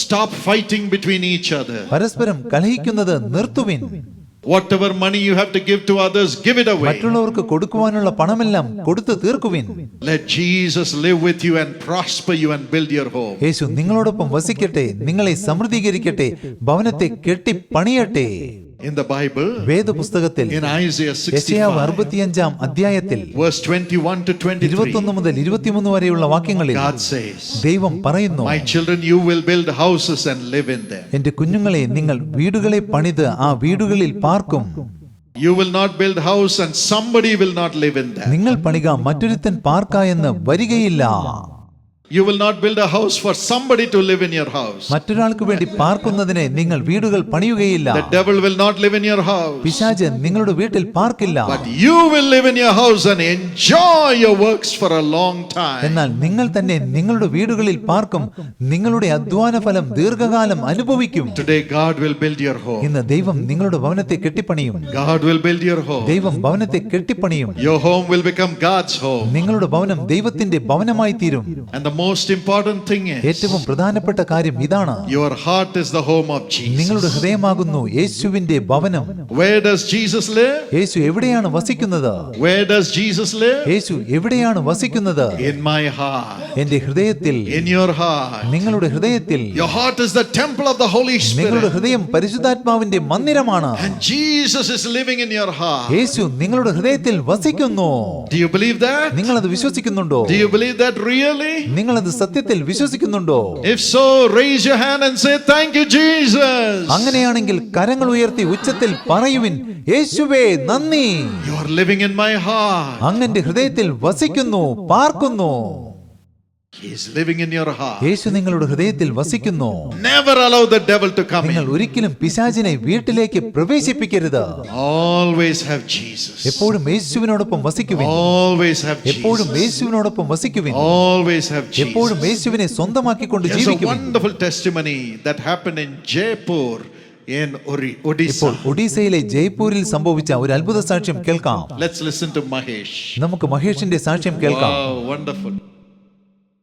Stop fighting between each other. പരസ്പരം കലഹിക്കുന്നത് നിർത്തുവിൻ. Whatever money you have to give to others, give it away. മറ്റുള്ളവർക്ക് കൊടുക്കുവാനുള്ള പണമെല്ലാം കൊടുത്തു തീർക്കുവിൻ. Let Jesus live with you and prosper you and build your home. യേശു നിങ്ങളോടൊപ്പം വസിക്കട്ടെ, നിങ്ങളെ സമൃദ്ധീകരിക്കട്ടെ, ഭവനത്തെ കെട്ടി പണിയട്ടെ. In the Bible, വേദപുസ്തകത്തിൽ in Isaiah യെശയ്യാവ് 65, 65-ാം അധ്യായത്തിൽ verse 21 to 23, 21 മുതൽ 23 വരെയുള്ള വാക്യങ്ങളിൽ God says, ദൈവം പറയുന്നു, My children, you will build houses and live in them. എന്റെ കുഞ്ഞുങ്ങളെ, നിങ്ങൾ വീടുകളെ പണിത് ആ വീടുകളിൽ പാർക്കും. You will not build house and somebody will not live in them. നിങ്ങൾ പണിക മറ്റൊരുത്തൻ പാർക്ക എന്ന് വരികയില്ല. You will not build a house for somebody to live in your house. മറ്റൊരാൾക്ക് വേണ്ടി പാർക്കുന്നതിന് നിങ്ങൾ വീടുകൾ പണിയുകയില്ല. The devil will not live in your house. പിശാച് നിങ്ങളുടെ വീട്ടിൽ പാർക്കില്ല. But you will live in your house and enjoy your works for a long time. എന്നാൽ നിങ്ങൾ തന്നെ നിങ്ങളുടെ വീടുകളിൽ പാർക്കും, നിങ്ങളുടെ അധ്വാന ഫലം ദീർഘകാലം അനുഭവിക്കും. Today God will build your home. ഇന്ന് ദൈവം നിങ്ങളുടെ ഭവനത്തെ കെട്ടിപ്പണിയും. God will build your home. ദൈവം ഭവനത്തെ കെട്ടിപ്പണിയും. Your home will become God's home. നിങ്ങളുടെ ഭവനം ദൈവത്തിന്റെ ഭവനമായി തീരും. And the most important thing is, ഏറ്റവും പ്രധാനപ്പെട്ട കാര്യം ഇതാണ്, your heart is the home of Jesus. നിങ്ങളുടെ ഹൃദയമാകുന്നു യേശുവിന്റെ ഭവനം. Where does Jesus live? യേശു എവിടെയാണ് വസിക്കുന്നത്? Where does Jesus live? യേശു എവിടെയാണ് വസിക്കുന്നത്? In my heart. എന്റെ ഹൃദയത്തിൽ. In your heart. നിങ്ങളുടെ ഹൃദയത്തിൽ. Your heart is the temple of the Holy നിങ്ങളുടെ Spirit. ഹൃദയം പരിശുദ്ധാത്മാവിന്റെ മന്ദിരമാണ്. And Jesus is living in your heart. യേശു നിങ്ങളുടെ ഹൃദയത്തിൽ വസിക്കുന്നു. Do you believe that? നിങ്ങൾ അത് വിശ്വസിക്കുന്നുണ്ടോ? Do you believe that really? നിങ്ങൾ അത് സത്യത്തിൽ വിശ്വസിക്കുന്നുണ്ടോ? If so, raise your hand and say, thank you, Jesus. അങ്ങനെയാണെങ്കിൽ കരങ്ങൾ ഉയർത്തി ഉച്ചത്തിൽ പറയുവിൻ, യേശുവേ നന്ദി. You are living in my heart. അങ്ങന്റെ ഹൃദയത്തിൽ വസിക്കുന്നു, പാർക്കുന്നു. He is living in your heart. യേശു നിങ്ങളുടെ ഹൃദയത്തിൽ വസിക്കുന്നു. Never allow the devil to come നിങ്ങൾ in. ഒരിക്കലും പിശാചിനെ വീട്ടിലേക്ക് പ്രവേശിപ്പിക്കരുത്. Always have Jesus. എപ്പോഴും യേശുവിനോടൊപ്പം വസിക്കുവിൻ. Always have എപ്പോഴും Jesus. യേശുവിനോടൊപ്പം വസിക്കുവിൻ. Always have എപ്പോഴും Jesus. യേശുവിനെ സ്വന്തമാക്കിക്കൊണ്ട് There's a ജീവിക്കുവിൻ. wonderful testimony that happened in Jaipur in ഇപ്പോൾ Odisha. ഒഡീസയിലെ ജയ്പൂരിൽ സംഭവിച്ച ഒരു അത്ഭുത സാക്ഷ്യം കേൾക്കാം. Let's listen to Mahesh. നമുക്ക് മഹേഷിന്റെ സാക്ഷ്യം കേൾക്കാം. Wow, wonderful.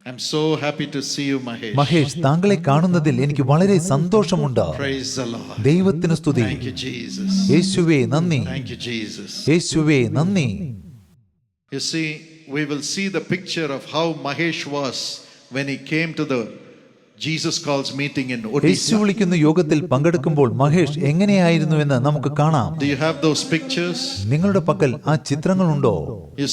I'm so happy to see you, Mahesh. Mahesh, താങ്കളെ കാണുന്നതിൽ എനിക്ക് വളരെ സന്തോഷമുണ്ട്. Praise the Lord. ദൈവത്തിന് സ്തുതി. Thank you, Jesus. യേശുവേ നന്ദി. Thank you, Jesus. യേശുവേ നന്ദി. You see, we will see the picture of how Mahesh was when he came to the Jesus Calls meeting in Yeshu Odisha. വിളിക്കുന്ന യോഗത്തിൽ പങ്കെടുക്കുമ്പോൾ മഹേഷ് എങ്ങനെയായിരുന്നുവെന്ന് നമുക്ക് കാണാം. Do you have those pictures? നിങ്ങളുടെ പക്കൽ ആ ചിത്രങ്ങളുണ്ടോ? You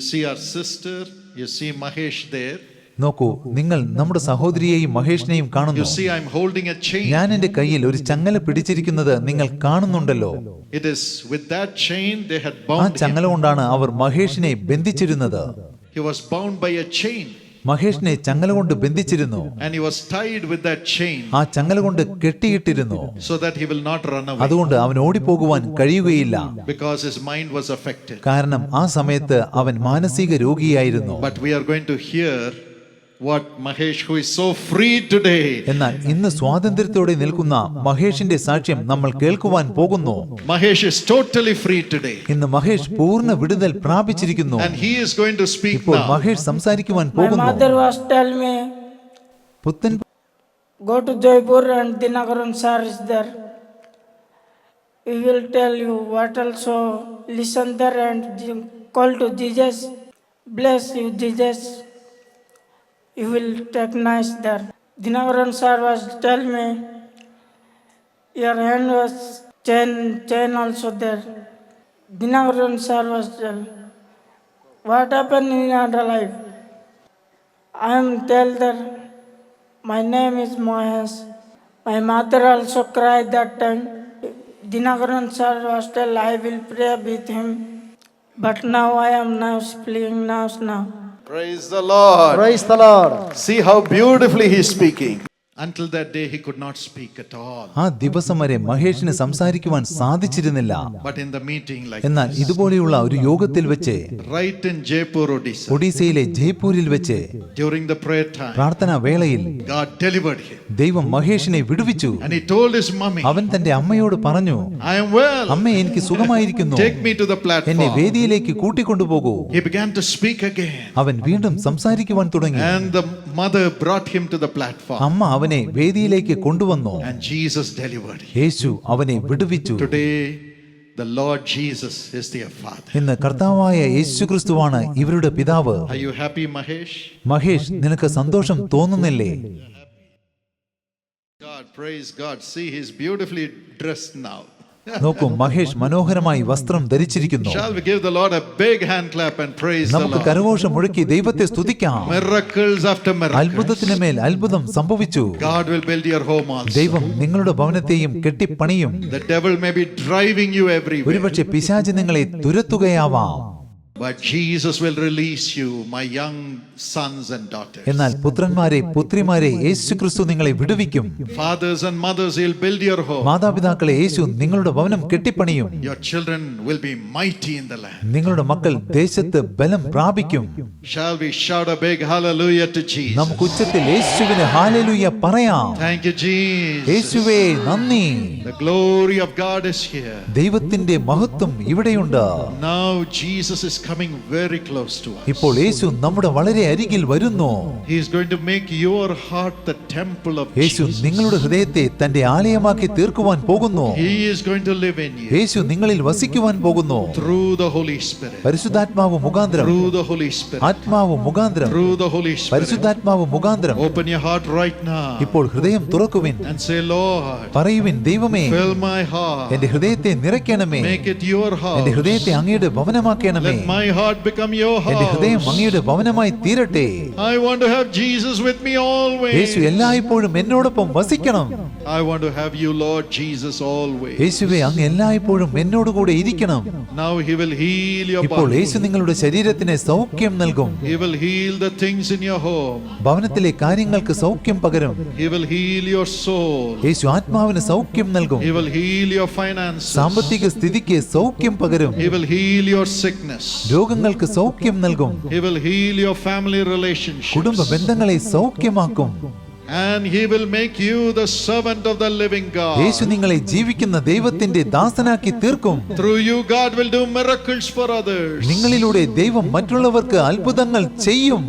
see our sister, you see Mahesh there. നോക്കൂ, നിങ്ങൾ നമ്മുടെ സഹോദരിയെയും മഹേഷിനെയും You കാണുന്നു. see I'm holding a chain. ഞാൻ എന്റെ കയ്യിൽ ഒരു ചങ്ങല പിടിച്ചിരിക്കുന്നത് നിങ്ങൾ കാണുന്നുണ്ടല്ലോ. It is with that chain they had ആ bound him. ചങ്ങല കൊണ്ടാണ് അവർ മഹേഷിനെ ബന്ധിച്ചിരുന്നത്. He was bound by a chain മഹേഷിനെ ചങ്ങല കൊണ്ട് ബന്ധിച്ചിരുന്നു. and he was tied with that chain ആ ചങ്ങല കൊണ്ട് കെട്ടിയിട്ടിരുന്നു. so that he will not run away അതുകൊണ്ട് അവൻ ഓടിപ്പോകുവാൻ കഴിയുകയില്ല. because his mind was affected. കാരണം ആ സമയത്ത് അവൻ മാനസിക രോഗിയായിരുന്നു. But we are going to hear what Mahesh, who is so free today, എന്നാൽ ഇന്ന് സ്വാതന്ത്ര്യത്തോടെ നിൽക്കുന്ന മഹേഷിന്റെ സാക്ഷ്യം നമ്മൾ കേൾക്കുവാൻ പോകുന്നു. Mahesh is totally free today ഇന്ന് മഹേഷ് പൂർണ്ണ വിടുതൽ പ്രാപിച്ചിരിക്കുന്നു. and he is going to speak ഇപ്പോൾ now. മഹേഷ് സംസാരിക്കുവാൻ My പോകുന്നു. mother was tell me, പുത്തൻ go to Jaipur and Dinakaran sir is there. He will tell you what also. Listen there and call to Jesus. Bless you, Jesus. You will take nice there. Dinakaran sir was tell me, your hand was chain also there. Dinakaran sir was tell, what happened in your life? I am tell there, my name is Mahesh. My mother also cried that time. Dinakaran sir was tell, I will pray with him. But now I am now speaking now. Praise the Lord. Praise the Lord. See how beautifully he is speaking. Until that day he could not speak at all. ആ ദിവസം വരെ മഹേഷിന് സംസാരിക്കുവാൻ സാധിച്ചിരുന്നില്ല. But in the meeting like എന്നാൽ this, ഇതുപോലെയുള്ള ഒരു യോഗത്തിൽ വെച്ച് right in Jaipur, Odisha, ഒഡീസയിലെ ജയ്പൂരിൽ വെച്ച് during the prayer time, പ്രാർത്ഥനാ വേളയിൽ God delivered him. ദൈവം മഹേഷിനെ വിടുവിച്ചു. And he told his mummy, അവൻ തന്റെ അമ്മയോട് പറഞ്ഞു, I am well. അമ്മേ, എനിക്ക് സുഖമായിരിക്കുന്നു, Take me to the എന്നെ platform. വേദിയിലേക്ക് കൂട്ടിക്കൊണ്ടുപോകൂ. He began to speak again. അവൻ വീണ്ടും സംസാരിക്കുവാൻ തുടങ്ങി. And the mother brought him to the platform. അമ്മ അവനെ വേദിയിലേക്ക് കൊണ്ടുവന്നു. And Jesus delivered him. യേശു അവനെ വിടുവിച്ചു. Today, the Lord Jesus is their Father. ഇന്ന് കർത്താവായ യേശുക്രിസ്തുവാണ് ഇവരുടെ പിതാവ്. Are you happy, Mahesh? Mahesh, നിനക്ക് സന്തോഷം തോന്നുന്നില്ലേ? God, praise God. See, he's beautifully dressed now. നോക്കൂ, മഹേഷ് മനോഹരമായി വസ്ത്രം ധരിച്ചിരിക്കുന്നു. Shall we give the Lord a big hand clap and praise the നമുക്ക് Lord? കരഘോഷം മുഴക്കി ദൈവത്തെ സ്തുതിക്കാം. Miracles after miracles. അത്ഭുതത്തിന് മേൽ അത്ഭുതം സംഭവിച്ചു. God will build your home also. ദൈവം നിങ്ങളുടെ ഭവനത്തെയും കെട്ടിപ്പണിയും. The devil may be driving you everywhere, ഒരുപക്ഷെ പിശാച് നിങ്ങളെ തുരത്തുകയാവാം. but Jesus will release you, my young sons and daughters. എന്നാൽ പുത്രന്മാരെ പുത്രിമാരെ യേശുക്രിസ്തു നിങ്ങളെ വിടുവിക്കും. Fathers and mothers, he'll build your home. മാതാപിതാക്കളെ യേശു നിങ്ങളുടെ ഭവനം കെട്ടിപ്പണിയും. Your children will be mighty in the land. നിങ്ങളുടെ മക്കൾ ദേശത്ത് ബലം പ്രാപിക്കും. Shall we shout a big hallelujah to Jesus? നമുക്ക് ഉച്ചത്തിൽ യേശുവിന് ഹല്ലേലൂയ പറയാം. Thank you, Jesus. യേശുവേ നന്ദി. The glory of God is here. ദൈവത്തിന്റെ മഹത്വം ഇവിടെയുണ്ട്. Now Jesus is coming very close to us. ഇപ്പോൾ യേശു നമ്മുടെ വളരെ അരികിൽ വരുന്നു. He is going to make your heart the temple of Yeshu Jesus. നിങ്ങളുടെ ഹൃദയത്തെ തന്റെ ആലയമാക്കി തീർക്കുവാൻ പോകുന്നു. He is going to live in you യേശു നിങ്ങളിൽ വസിക്കുവാൻ പോകുന്നു. through the Holy Spirit. പരിശുദ്ധാത്മാവ് മുഖാന്തരം. Through the Holy Spirit. ആത്മാവ് മുഖാന്തരം. Through the Holy Spirit. പരിശുദ്ധാത്മാവ് മുഖാന്തരം. Open your heart right now ഇപ്പോൾ ഹൃദയം തുറക്കുവിൻ. and say, Lord, പറയുവിൻ, ദൈവമേ fill my heart. എന്റെ ഹൃദയത്തെ നിറയ്ക്കണമേ. Make it your house. എന്റെ ഹൃദയത്തെ അങ്ങയുടെ ഭവനമാക്കണമേ. Let my heart become your എന്റെ ഹൃദയം house. അങ്ങയുടെ ഭവനമായി തീരട്ടെ. I want to have Jesus with me always. യേശു എല്ലായ്പ്പോഴും എന്നോടൊപ്പം വസിക്കണം. I want to have you, Lord Jesus, always. യേശുവേ അങ്ങ് എല്ലായ്പ്പോഴും എന്നോടുകൂടെ ഇരിക്കണം. Now he will heal your ഇപ്പോൾ body. യേശു നിങ്ങളുടെ ശരീരത്തിന് സൗഖ്യം നൽകും. He will heal the things in your home. ഭവനത്തിലെ കാര്യങ്ങൾക്ക് സൗഖ്യം പകരും. He will heal your soul. യേശു ആത്മാവിന് സൗഖ്യം നൽകും. He will heal your finances. സാമ്പത്തിക സ്ഥിതിക്ക് സൗഖ്യം പകരും. He will heal your sickness. രോഗങ്ങൾക്ക് സൗഖ്യം നൽകും. He will heal your family relationships. കുടുംബ ബന്ധങ്ങളെ സൗഖ്യമാക്കും. And he will make you the servant of the living God. യേശു നിങ്ങളെ ജീവിക്കുന്ന ദൈവത്തിന്റെ ദാസനാക്കി തീർക്കും. Through you, God will do miracles for others. നിങ്ങളിലൂടെ ദൈവം മറ്റുള്ളവർക്ക് അത്ഭുതങ്ങൾ ചെയ്യും.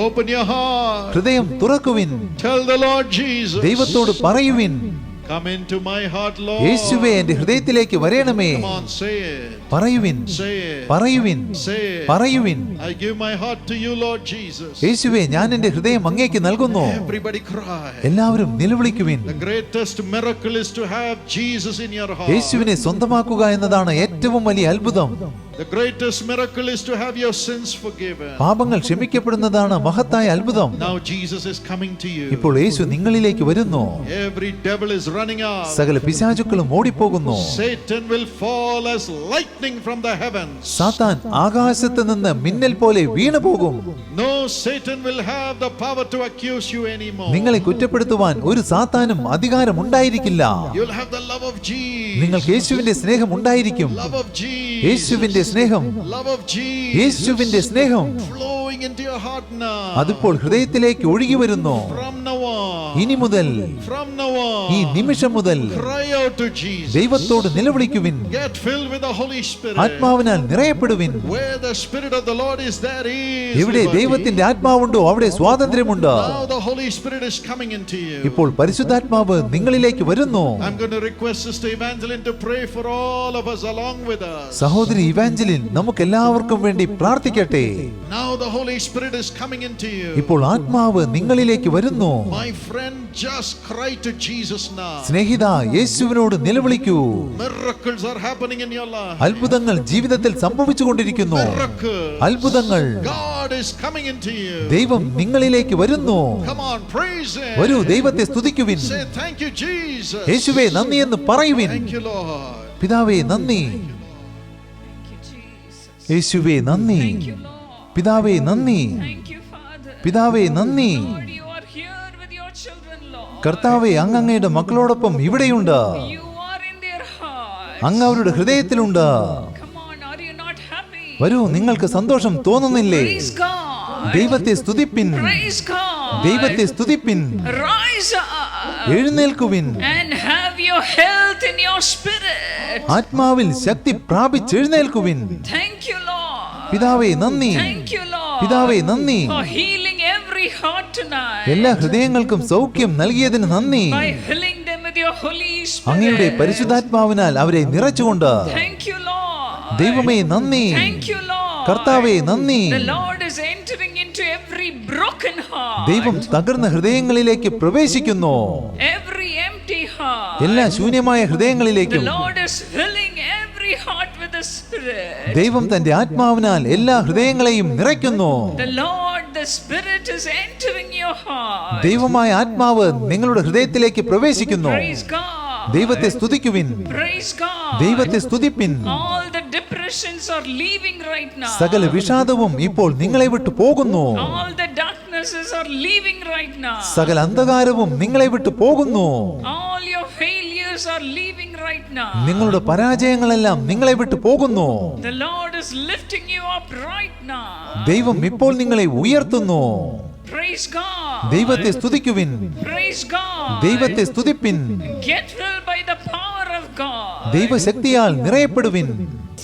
Open your heart. ഹൃദയം തുറക്കുവിൻ. Tell the Lord Jesus. ദൈവത്തോട് പറയുവിൻ, Come into my heart, Lord. യേശുവേ എന്റെ ഹൃദയത്തിലേക്ക് വരണമേ. Come on, say it. പറയുവിൻ, Say it. പറയുവിൻ, Say it. പറയുവിൻ. I give my heart to you, Lord Jesus. യേശുവേ ഞാൻ എന്റെ ഹൃദയം അങ്ങേക്ക് നൽകുന്നു. Everybody cry. എല്ലാവരും നിലവിളിക്കുവിൻ. The greatest miracle is to have Jesus in your heart. യേശുവിനെ സ്വന്തമാക്കുക എന്നതാണ് ഏറ്റവും വലിയ അത്ഭുതം. The greatest miracle is to have your sins forgiven. പാപങ്ങൾ ക്ഷമിക്കപ്പെടുന്നതാണ് മഹത്തായ അത്ഭുതം. Now Jesus is coming to you. ഇപ്പോൾ യേശു നിങ്ങളിലേക്ക് വരുന്നു. Every devil is running out. സകല പിശാചുക്കളും ഓടിപ്പോകുന്നു. Satan will fall as lightning from the heavens. സാത്താൻ ആകാശത്ത് നിന്ന് മിന്നൽ പോലെ വീണു പോകും. No Satan will have the power to accuse you anymore. നിങ്ങളെ കുറ്റപ്പെടുത്തുവാൻ ഒരു സാത്താനും അധികാരം ഉണ്ടായിരിക്കില്ല. You'll have the love of Jesus. നിങ്ങൾക്ക് യേശുവിന്റെ സ്നേഹം ഉണ്ടായിരിക്കും. Love of Jesus. യേശുവിന്റെ സ്നേഹം, Love of Jesus. യേശുവിന്റെ സ്നേഹം Flowing into your heart now. അതിപ്പോൾ ഹൃദയത്തിലേക്ക് ഒഴുകി വരുന്നു. From now on. ഇനി മുതൽ, From now on. ഈ നിമിഷം മുതൽ Cry out to Jesus. ദൈവത്തോട് നിലവിളിക്കുവിൻ. Get filled with the Holy Spirit. ആത്മാവിനാൽ നിറയപ്പെടുവിൻ. Where the Spirit of the Lord is, there is എവിടെ liberty. ദൈവത്തിന്റെ ആത്മാവുണ്ടോ അവിടെ സ്വാതന്ത്ര്യമുണ്ട്. Now the Holy Spirit is coming into you. ഇപ്പോൾ പരിശുദ്ധാത്മാവ് നിങ്ങളിലേക്ക് വരുന്നു. I'm going to request Sister Evangeline to pray for all of us along with us. സഹോദരി Evangeline നമുക്ക് എല്ലാവർക്കും വേണ്ടി പ്രാർത്ഥിക്കട്ടെ. Now the Holy Spirit is coming into you. ഇപ്പോൾ ആത്മാവ് നിങ്ങളിലേക്ക് വരുന്നു. My friend, just cry to Jesus now. സ്നേഹിത, യേശുവിനോട് നിലവിളിക്കൂ. Miracles are happening in your life. അത്ഭുതങ്ങൾ ജീവിതത്തിൽ സംഭവിച്ചുകൊണ്ടിരിക്കുന്നു. Miracles. അത്ഭുതങ്ങൾ. God is coming into you. ദൈവം നിങ്ങളിലേക്ക് വരുന്നു. Come on, praise Him. വരൂ, ദൈവത്തെ സ്തുതിക്കുവിൻ. Say thank you, Jesus. യേശുവേ നന്ദി എന്ന് പറയുവിൻ. Thank you, Lord. പിതാവേ നന്ദി. Thank you, Jesus. യേശുവേ നന്ദി. Thank you, Lord. പിതാവേ നന്ദി. Thank you, Father. പിതാവേ നന്ദി. Lord, you are here with your children, Lord. കർത്താവേ അങ്ങ് അങ്ങയുടെ മക്കളോടൊപ്പം ഇവിടെയുണ്ട്. You are in their hearts. അങ്ങ് അവരുടെ ഹൃദയത്തിലുണ്ട്. Come on, are you not happy? വരൂ, നിങ്ങൾക്ക് സന്തോഷം തോന്നുന്നില്ലേ? Praise God. ദൈവത്തെ സ്തുതിപ്പിൻ. Praise God. ദൈവത്തെ സ്തുതിപ്പിൻ. Rise up എഴുന്നേൽക്കുവിൻ. and have your health in your spirit. ആത്മാവിൽ ശക്തി പ്രാപിച്ചെഴുന്നേൽക്കുവിൻ. Thank you, Lord. പിതാവേ നന്ദി. Thank you, Lord. പിതാവേ നന്ദി. For healing every heart tonight. എല്ലാ ഹൃദയങ്ങൾക്കും സൗഖ്യം നൽകിയതിന് നന്ദി. By filling them with your Holy അങ്ങയുടെ Spirit. പരിശുദ്ധാത്മാവിനാൽ അവരെ നിറച്ചുകൊണ്ട്. Thank you, Lord. ദൈവമേ നന്ദി. Thank you, Lord. കർത്താവേ നന്ദി. The Lord is entering into every broken heart. ദൈവം തകർന്ന ഹൃദയങ്ങളിലേക്ക് പ്രവേശിക്കുന്നു. Every empty heart. എല്ലാ ശൂന്യമായ The ഹൃദയങ്ങളിലേക്കും Lord is filling every heart with the Spirit. ദൈവം തന്റെ ആത്മാവിനാൽ എല്ലാ ഹൃദയങ്ങളെയും നിറയ്ക്കുന്നു. The Lord, the Spirit is entering your heart. ദൈവമായ ആത്മാവ് നിങ്ങളുടെ ഹൃദയത്തിലേക്ക് പ്രവേശിക്കുന്നു. Praise God. ദൈവത്തെ സ്തുതിക്കുവിൻ. Praise God. ദൈവത്തെ സ്തുതിപ്പിൻ. All the depression depressions are leaving right now. സകല വിഷാദവും ഇപ്പോൾ നിങ്ങളെ വിട്ടു പോകുന്നു. All the darknesses are leaving right now. സകല അന്ധകാരവും നിങ്ങളെ വിട്ടു പോകുന്നു. All your failures are leaving right now. നിങ്ങളുടെ പരാജയങ്ങളെല്ലാം നിങ്ങളെ വിട്ടു പോകുന്നു. The Lord is lifting you up right now. ദൈവം ഇപ്പോൾ നിങ്ങളെ ഉയർത്തുന്നു. Praise God. ദൈവത്തെ സ്തുതിക്കുവിൻ. Praise God. ദൈവത്തെ സ്തുതിപ്പിൻ. Get filled by the power of God. ദൈവശക്തിയാൽ നിറയപ്പെടുവിൻ.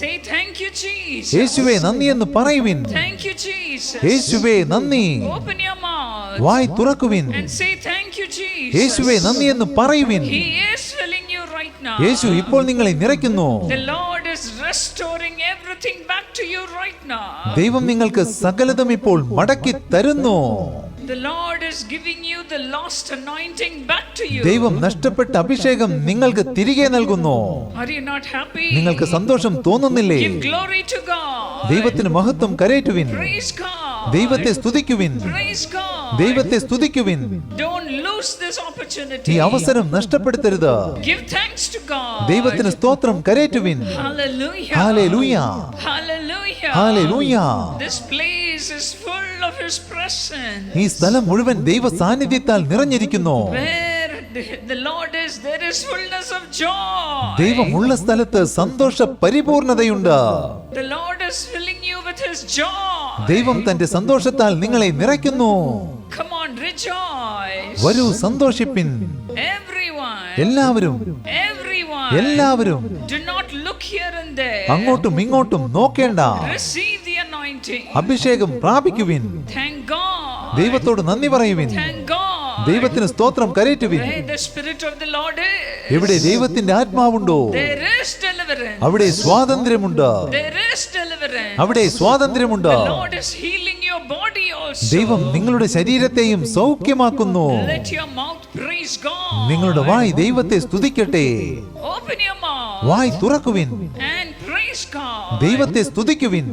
Say thank you, Jesus. യേശുവേ നന്ദി എന്ന് പറയുവിൻ. Thank you, Jesus. യേശുവേ നന്ദി. Open your mouth വായ് തുറക്കുവിൻ. and say thank you, Jesus. യേശുവേ നന്ദി എന്ന് പറയുവിൻ. He is filling you right now. യേശു ഇപ്പോൾ നിങ്ങളെ നിറയ്ക്കുന്നു. The Lord is restoring everything back to you right now. ദൈവം നിങ്ങൾക്ക് സകലതും ഇപ്പോൾ മടക്കി തരുന്നു. The Lord is giving you the lost anointing back to you. ദൈവം നഷ്ടപ്പെട്ട അഭിഷേകം നിങ്ങൾക്ക് തിരികെ നൽകുന്നു. Are you not happy? നിങ്ങൾക്ക് സന്തോഷം തോന്നുന്നില്ലേ? Give glory to God. ദൈവത്തിന് മഹത്വം കരേറ്റുവിൻ. Praise God. ദൈവത്തെ സ്തുതിക്കുവിൻ. Praise God. ദൈവത്തെ സ്തുതിക്കുവിൻ. Don't lose this opportunity. ഈ അവസരം നഷ്ടപ്പെടുത്തരുത്. Give thanks to God. ദൈവത്തിന് സ്തോത്രം കരേറ്റുവിൻ. Hallelujah. Hallelujah. Hallelujah. Hallelujah. This place is full of His presence. ഈ സ്ഥലം മുഴുവൻ ദൈവ സാന്നിധ്യത്താൽ നിറഞ്ഞിരിക്കുന്നു. Where the Lord is, there is fullness of joy. ദൈവമുള്ള സ്ഥലത്ത് സന്തോഷ പരിപൂർണതയുണ്ട്. The Lord is filling you with His joy. ദൈവം തന്റെ സന്തോഷത്താൽ നിങ്ങളെ നിറയ്ക്കുന്നു. Come on, rejoice. വരൂ സന്തോഷിപ്പിൻ. Everyone. എല്ലാവരും Everyone. എല്ലാവരും Do not look here and there. അങ്ങോട്ടും ഇങ്ങോട്ടും നോക്കേണ്ട. Receive the anointing. അഭിഷേകം പ്രാപിക്കുവിൻ. Thank God. ദൈവത്തോട് നന്ദി പറയുവിൻ. Thank God. ദൈവത്തിന് സ്തോത്രം കരേറ്റുവിൻ. Where the Spirit of the Lord is, എവിടെ ദൈവത്തിന്റെ ആത്മാവുണ്ടോ there is deliverance. അവിടെ സ്വാതന്ത്ര്യമുണ്ട്. There is deliverance. അവിടെ സ്വാതന്ത്ര്യമുണ്ട്. The Lord is healing your body also. ദൈവം നിങ്ങളുടെ ശരീരത്തെയും സൗഖ്യമാക്കുന്നു. Let your mouth praise God. നിങ്ങളുടെ വായ് ദൈവത്തെ സ്തുതിക്കട്ടെ. Open your mouth വായ് തുറക്കുവിൻ. and praise God. ദൈവത്തെ സ്തുതിക്കുവിൻ.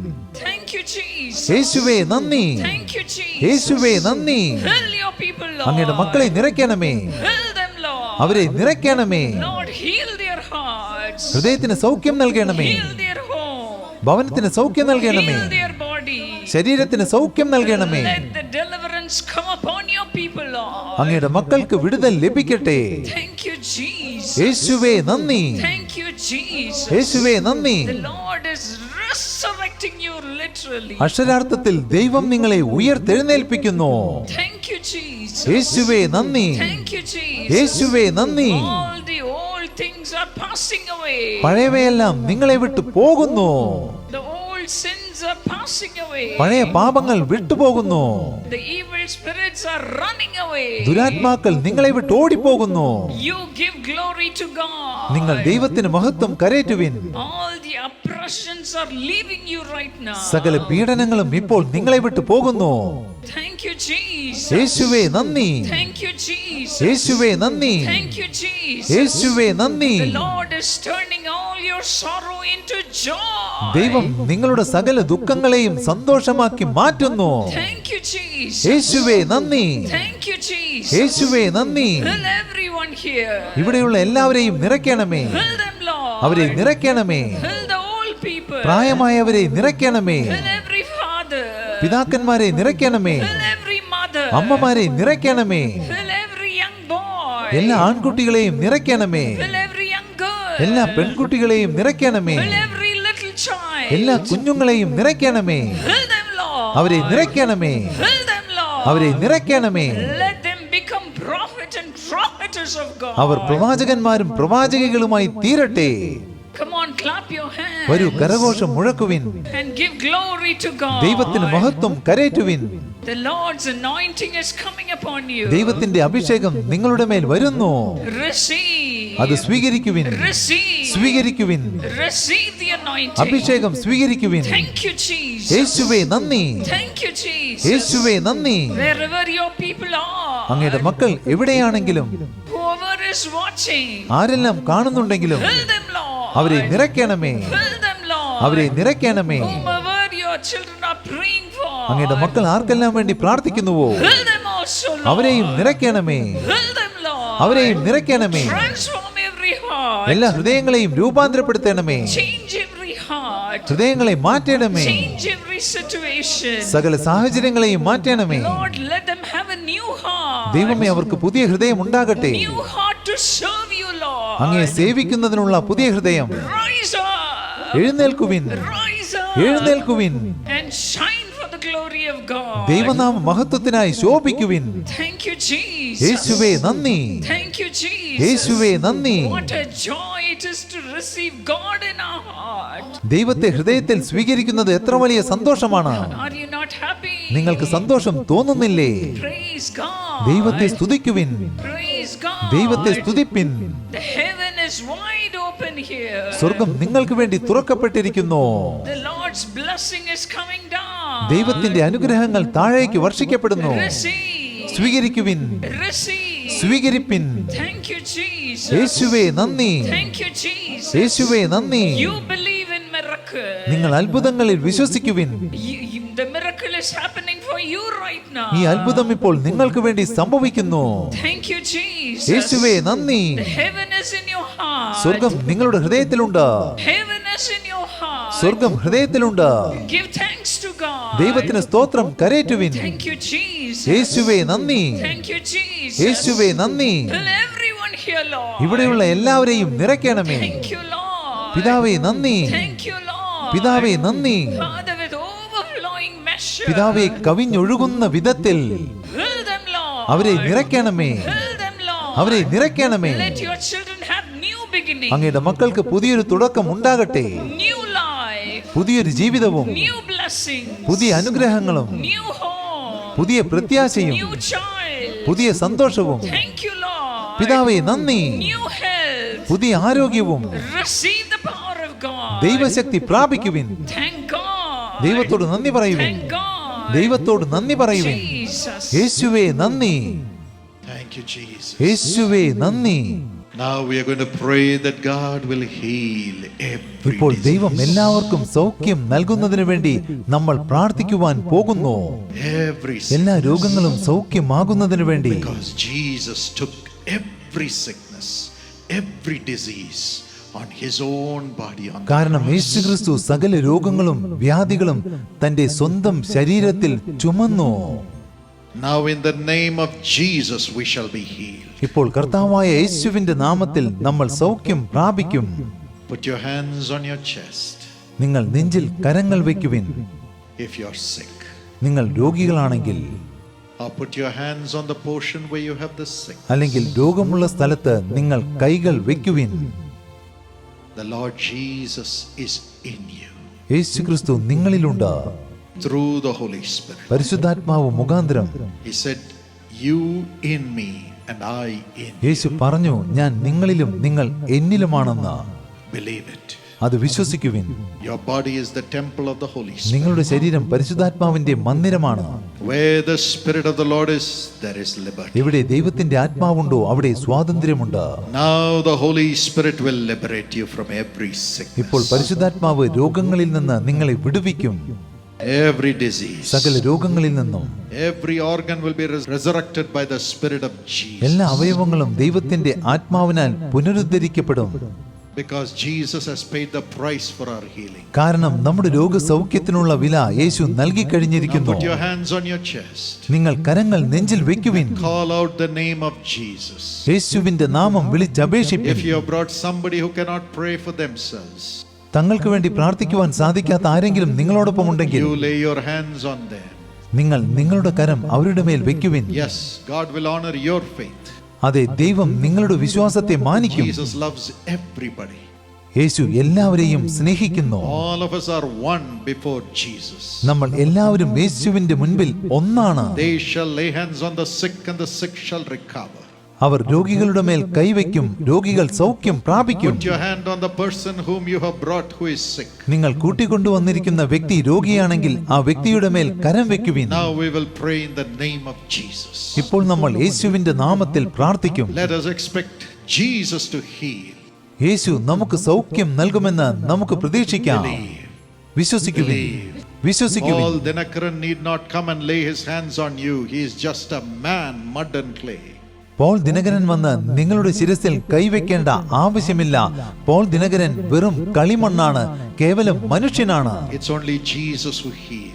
Thank you, Jesus. യേശുവേ നന്ദി. Thank you, Jesus. യേശുവേ നന്ദി. Fill your people, Lord. അങ്ങയുടെ മക്കളെ നിറയ്ക്കണമേ. Fill them, Lord. അവരെ നിറയ്ക്കണമേ. Lord, heal their hearts. ഹൃദയത്തിന് സൗഖ്യം നൽകണമേ. Heal their home. ഭവനത്തിന് സൗഖ്യം നൽകണമേ. Heal their body. ശരീരത്തിന് സൗഖ്യം നൽകണമേ. Let the deliverance come upon your people, Lord. അങ്ങയുടെ മക്കൾക്ക് വിടുതൽ ലഭിക്കട്ടെ. Thank you, Jesus. യേശുവേ നന്ദി. Thank you, Jesus. യേശുവേ നന്ദി. The Lord is resurrecting you literally. അക്ഷരാർത്ഥത്തിൽ ദൈവം നിങ്ങളെ ഉയർത്തെഴുന്നേൽപ്പിക്കുന്നു. Thank you, Jesus. യേശുവേ നന്ദി. Thank you, Jesus. യേശുവേ നന്ദി. All the old things are passing away. പഴയവയെല്ലാം നിങ്ങളെ വിട്ടു പോകുന്നു. The old sins are passing away. പഴയ പാപങ്ങൾ വിട്ടുപോകുന്നു. The evil spirits are running away. ദുരാത്മാക്കൾ നിങ്ങളെ വിട്ട് ഓടിപ്പോകുന്നു. You give glory to God. നിങ്ങൾ ദൈവത്തിന് മഹത്വം കരേറ്റുവിൻ. All the oppressions are leaving you right now. സകല പീഡനങ്ങളും ഇപ്പോൾ നിങ്ങളെ വിട്ടു പോകുന്നു. Thank you, Jesus. യേശുവേ നന്ദി. Thank you, Jesus. യേശുവേ നന്ദി. Thank you, Jesus. യേശുവേ നന്ദി. The Lord is turning all your sorrow into joy. ദൈവം നിങ്ങളുടെ സകല ദുഃഖങ്ങളെയും സന്തോഷമാക്കി മാറ്റുന്നു. Thank you, Jesus. യേശുവേ നന്ദി. Thank you, Jesus. യേശുവേ നന്ദി. Fill everyone here. ഇവിടെയുള്ള എല്ലാവരെയും നിറയ്ക്കണമേ. Fill them, Lord. അവരെ നിറയ്ക്കണമേ. Fill the old people. പ്രായമായവരെ നിറയ്ക്കണമേ. Fill every father. പിതാക്കന്മാരെ നിറയ്ക്കണമേ. Fill every mother. അമ്മമാരെ നിറയ്ക്കണമേ. Fill every young boy. എല്ലാ ആൺകുട്ടികളെയും നിറയ്ക്കണമേ. Fill every young girl. എല്ലാ പെൺകുട്ടികളെയും നിറയ്ക്കണമേ. Fill every little child. എല്ലാ കുഞ്ഞുങ്ങളെയും നിറയ്ക്കണമേ. Fill them, Lord. അവരെ നിറയ്ക്കണമേ. Fill them, Lord. അവരെ നിറയ്ക്കണമേ. Let them become prophet and prophetess of God. അവർ പ്രവാചകന്മാരും പ്രവാചകികളുമായി തീരട്ടെ. Come on, clap your hands. വരൂ കരഘോഷം മുഴക്കുവിൻ. And give glory to God. ദൈവത്തിന് മഹത്വം കരേറ്റുവിൻ. The Lord's anointing is coming upon you. ദൈവത്തിന്റെ അഭിഷേകം നിങ്ങളുടെ മേൽ വരുന്നു. Receive. അത് സ്വീകരിക്കുവിൻ. Receive. സ്വീകരിക്കുവിൻ. Receive the anointing. അഭിഷേകം സ്വീകരിക്കുവിൻ. Thank you, Jesus. യേശുവേ നന്ദി. Thank you, Jesus. യേശുവേ നന്ദി. Wherever your people are, അങ്ങയുടെ മക്കൾ എവിടെയാണെങ്കിലും whoever is watching, ആരെല്ലാം കാണുന്നുണ്ടെങ്കിലും fill them, Lord. അവരെ നിറയ്ക്കണമേ. Fill them, Lord. അവരെ നിറയ്ക്കണമേ. Whomever your children are praying for, അങ്ങയുടെ മക്കൾ ആർക്കെല്ലാം വേണ്ടി പ്രാർത്ഥിക്കുന്നുവോ fill them also, Lord. അവരെയും നിറയ്ക്കണമേ. Fill them, Lord. അവരെയും നിറയ്ക്കണമേ. Transform every heart. എല്ലാ ഹൃദയങ്ങളെയും രൂപാന്തരപ്പെടുത്തണമേ. Change every heart. ഹൃദയങ്ങളെ മാറ്റണമേ. Change every situation. സകല സാഹചര്യങ്ങളെയും മാറ്റണമേ. Lord, let them have a new heart. ദൈവമേ, അവർക്ക് പുതിയ ഹൃദയം ഉണ്ടാകട്ടെ. New heart to serve you, Lord. അങ്ങയെ സേവിക്കുന്നതിനുള്ള പുതിയ ഹൃദയം. Rise up. എഴുന്നേൽക്കുവിൻ, Rise up. എഴുന്നേൽക്കുവിൻ. And shine for the glory of God. ദൈവനാമ മഹത്വത്തിനായി ശോഭിക്കുവിൻ. Thank you, Jesus. യേശുവേ നന്ദി. Thank you, Jesus. യേശുവേ നന്ദി. What a joy it is to receive God in our heart. ദൈവത്തെ ഹൃദയത്തിൽ സ്വീകരിക്കുന്നത് എത്ര വലിയ സന്തോഷമാണ്. Are you not happy? നിങ്ങൾക്ക് സന്തോഷം തോന്നുന്നില്ലേ? Praise God. ദൈവത്തെ സ്തുതിക്കുവിൻ, Praise God. ദൈവത്തെ സ്തുതിപ്പിൻ. The heaven is wide open here. സ്വർഗം നിങ്ങൾക്ക് വേണ്ടി തുറക്കപ്പെട്ടിരിക്കുന്നു. The Lord's blessing is coming down. ദൈവത്തിന്റെ അനുഗ്രഹങ്ങൾ താഴേക്ക് വർഷിക്കപ്പെടുന്നു. Receive. സ്വീകരിക്കുവിൻ, Receive. സ്വീകരിപ്പിൻ. Thank you, Jesus. യേശുവേ നന്ദി. Thank you, Jesus. യേശുവേ നന്ദി. You believe in miracle. നിങ്ങൾ അത്ഭുതങ്ങളിൽ വിശ്വസിക്കുവിൻ. The miracle is happening for you right now. ഈ അത്ഭുതം ഇപ്പോൾ നിങ്ങൾക്ക് വേണ്ടി സംഭവിക്കുന്നു. Thank you, Jesus. യേശുവേ നന്ദി. The heaven is in your heart. സ്വർഗം നിങ്ങളുടെ ഹൃദയത്തിലുണ്ട്. Heaven is in your heart. സ്വർഗം ഹൃദയത്തിലുണ്ട്. Give thanks to God. ദൈവത്തിന് സ്തോത്രം കരേറ്റുവിൻ. Thank you, Jesus. യേശുവേ നന്ദി. Thank you, Jesus. യേശുവേ നന്ദി. Fill everyone here, Lord. ഇവിടെയുള്ള എല്ലാവരെയും നിറയ്ക്കണമേ. Thank you, Lord. പിതാവേ നന്ദി. Thank you, Lord. പിതാവേ നന്ദി. Father, with overflowing measure. പിതാവേ കവിഞ്ഞൊഴുകുന്ന വിധത്തിൽ Fill them, Lord. അവരെ നിറയ്ക്കണമേ. Fill them, Lord. അവരെ നിറയ്ക്കണമേ. Let your children have new beginning. അങ്ങയുടെ മക്കൾക്ക് പുതിയൊരു തുടക്കം ഉണ്ടാകട്ടെ. New life. പുതിയൊരു ജീവിതവും New blessings. പുതിയ അനുഗ്രഹങ്ങളും New home. പുതിയ പ്രത്യാശയും New child. പുതിയ സന്തോഷവും. Thank you, Lord. പിതാവേ നന്ദി. New health. പുതിയ ആരോഗ്യവും. Receive the power of God. ദൈവശക്തി പ്രാപിക്കുവിൻ. Thank God. ദൈവത്തോട് നന്ദി പറയുവിൻ. Thank God. ദൈവത്തോട് നന്ദി പറയുവിൻ. Jesus. യേശുവേ നന്ദി. Thank you, Jesus. യേശുവേ നന്ദി. Now we are going to pray that God will heal every ഇപ്പോൾ ദൈവം disease. എല്ലാവർക്കും സൗഖ്യം നൽകുന്നതിന് വേണ്ടി നമ്മൾ പ്രാർത്ഥിക്കുവാൻ പോകുന്നു. Every എല്ലാ sickness. രോഗങ്ങളും സൗഖ്യമാകുന്നതിന് വേണ്ടി. Because Jesus took every sickness, every disease on his own body on the കാരണം യേശുക്രിസ്തു സകല രോഗങ്ങളും വ്യാധികളും തന്റെ സ്വന്തം ശരീരത്തിൽ ചുമന്നു. Now in the name of Jesus we shall be healed. ഇപ്പോൾ കർത്താവായ യേശുവിന്റെ നാമത്തിൽ നമ്മൾ സൗഖ്യം പ്രാപിക്കും. Put your hands on your chest നിങ്ങൾ നെഞ്ചിൽ കരങ്ങൾ വയ്ക്കുവിൻ. if you are sick. നിങ്ങൾ രോഗികളാണെങ്കിൽ, Or put your hands on the portion where you have the sick. അല്ലെങ്കിൽ രോഗമുള്ള സ്ഥലത്ത് നിങ്ങൾ കൈകൾ വയ്ക്കുവിൻ. The Lord Jesus is in you യേശുക്രിസ്തു നിങ്ങളിലുണ്ട്. through the Holy Spirit. പരിശുദ്ധാത്മാവ് മുഖാന്തരം. He said, you in me and I in you. യേശു പറഞ്ഞു, ഞാൻ നിങ്ങളിലും നിങ്ങൾ എന്നിലുമാണെന്ന്. Believe it. അത് വിശ്വസിക്കുവിൻ. Your body is the temple of the Holy Spirit. നിങ്ങളുടെ ശരീരം പരിശുദ്ധാത്മാവിന്റെ മന്ദിരമാണ്. Where the Spirit of the Lord is, there is liberty. എവിടെ ദൈവത്തിന്റെ ആത്മാവുണ്ടോ അവിടെ സ്വാതന്ത്ര്യമുണ്ട്. Now the Holy Spirit will liberate you from every ഇപ്പോൾ sickness, പരിശുദ്ധാത്മാവ് രോഗങ്ങളിൽ നിന്ന് നിങ്ങളെ വിടുവിക്കും. every disease. സകല രോഗങ്ങളിൽ നിന്നും. Every organ will be resurrected by the Spirit of എല്ലാ Jesus. അവയവങ്ങളും ദൈവത്തിന്റെ ആത്മാവിനാൽ പുനരുദ്ധരിക്കപ്പെടും. Because Jesus has paid the price for our healing. കാരണം നമ്മുടെ രോഗസൗഖ്യത്തിനുള്ള വില യേശു നൽകി Now കഴിഞ്ഞിരിക്കുന്നു. put your hands on your chest. നിങ്ങൾ കരങ്ങൾ നെഞ്ചിൽ വെക്കുവിൻ. Call out the name of Jesus. യേശുവിന്റെ നാമം വിളിച്ചപേക്ഷിപ്പിൻ. If you have brought somebody who cannot pray for themselves, തങ്ങൾക്ക് വേണ്ടി പ്രാർത്ഥിക്കുവാൻ സാധിക്കാത്ത ആരെങ്കിലും നിങ്ങളോടൊപ്പം ഉണ്ടെങ്കിൽ you lay your hands on them. നിങ്ങൾ നിങ്ങളുടെ കരം അവരുടെ മേൽ വെക്കുവിൻ. Yes, God will honor your faith. അതെ, ദൈവം നിങ്ങളുടെ വിശ്വാസത്തെ മാനിക്കും. Jesus loves everybody. യേശു എല്ലാവരെയും സ്നേഹിക്കുന്നു. All of us are one before Jesus. നമ്മൾ എല്ലാവരും യേശുവിന്റെ മുൻപിൽ ഒന്നാണ്. They shall lay hands on the sick and the sick shall recover. അവർ രോഗികളുടെ മേൽ കൈവയ്ക്കും, രോഗികൾ സൗഖ്യം പ്രാപിക്കും. Put your hand on the person whom you have brought who is sick. നിങ്ങൾ കൂട്ടിക്കൊണ്ടുവന്നിരിക്കുന്ന വ്യക്തി രോഗിയാണെങ്കിൽ ആ വ്യക്തിയുടെ മേൽ കരം വെക്കുവിൻ. Now we will pray in the name of Jesus. ഇപ്പോൾ നമ്മൾ യേശുവിന്റെ നാമത്തിൽ പ്രാർത്ഥിക്കും. Let us expect Jesus to heal. യേശു നമുക്ക് സൗഖ്യം നൽകുമെന്ന് നമുക്ക് പ്രതീക്ഷിക്കാം. വിശ്വസിക്കുവിൻ, വിശ്വസിക്കുവിൻ. Paul Dinakaran need not come and lay his hands on you. He is just a man, mud and clay. Paul Dhinakaran വന്ന് നിങ്ങളുടെ ശിരസിൽ കൈവയ്ക്കേണ്ട ആവശ്യമില്ല. പോൾ ദിനകരൻ വെറും കളിമണ്ണാണ്, കേവലം മനുഷ്യനാണ്. It's only Jesus who heals.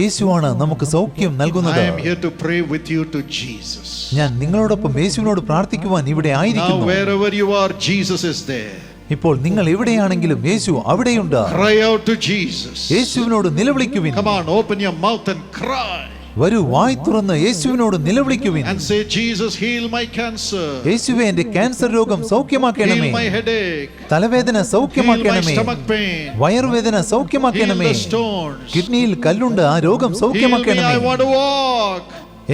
യേശുവാണ് നമുക്ക് സൗഖ്യം നൽകുന്നത്. I am here to pray with you to Jesus. ഞാൻ നിങ്ങളോടൊപ്പം യേശുവിനോട് പ്രാർത്ഥിക്കുവാൻ ഇവിടെ Now ആയിരിക്കുന്നു. wherever you are, Jesus is there. ഇപ്പോൾ നിങ്ങൾ എവിടെയാണെങ്കിലും യേശു അവിടെയുണ്ട്. Cry out to Jesus. യേശുവിനോട് നിലവിളിക്കുവിൻ. Come on, open your mouth and cry. വരൂ, വായ് തുറന്ന് യേശുവിനോട് നിലവിളിക്കുവിൻ. And say, Jesus, heal my cancer. യേശുവേ, എന്റെ ക്യാൻസർ രോഗം സൗഖ്യമാക്കണമേ. Heal my headache. തലവേദന Heal my സൗഖ്യമാക്കണമേ. stomach pain. വയറുവേദന Heal സൗഖ്യമാക്കണമേ. the stones. കിഡ്നിയിൽ കല്ലുണ്ട്, ആ രോഗം Heal me, സൗഖ്യമാക്കണമേ. I want to walk.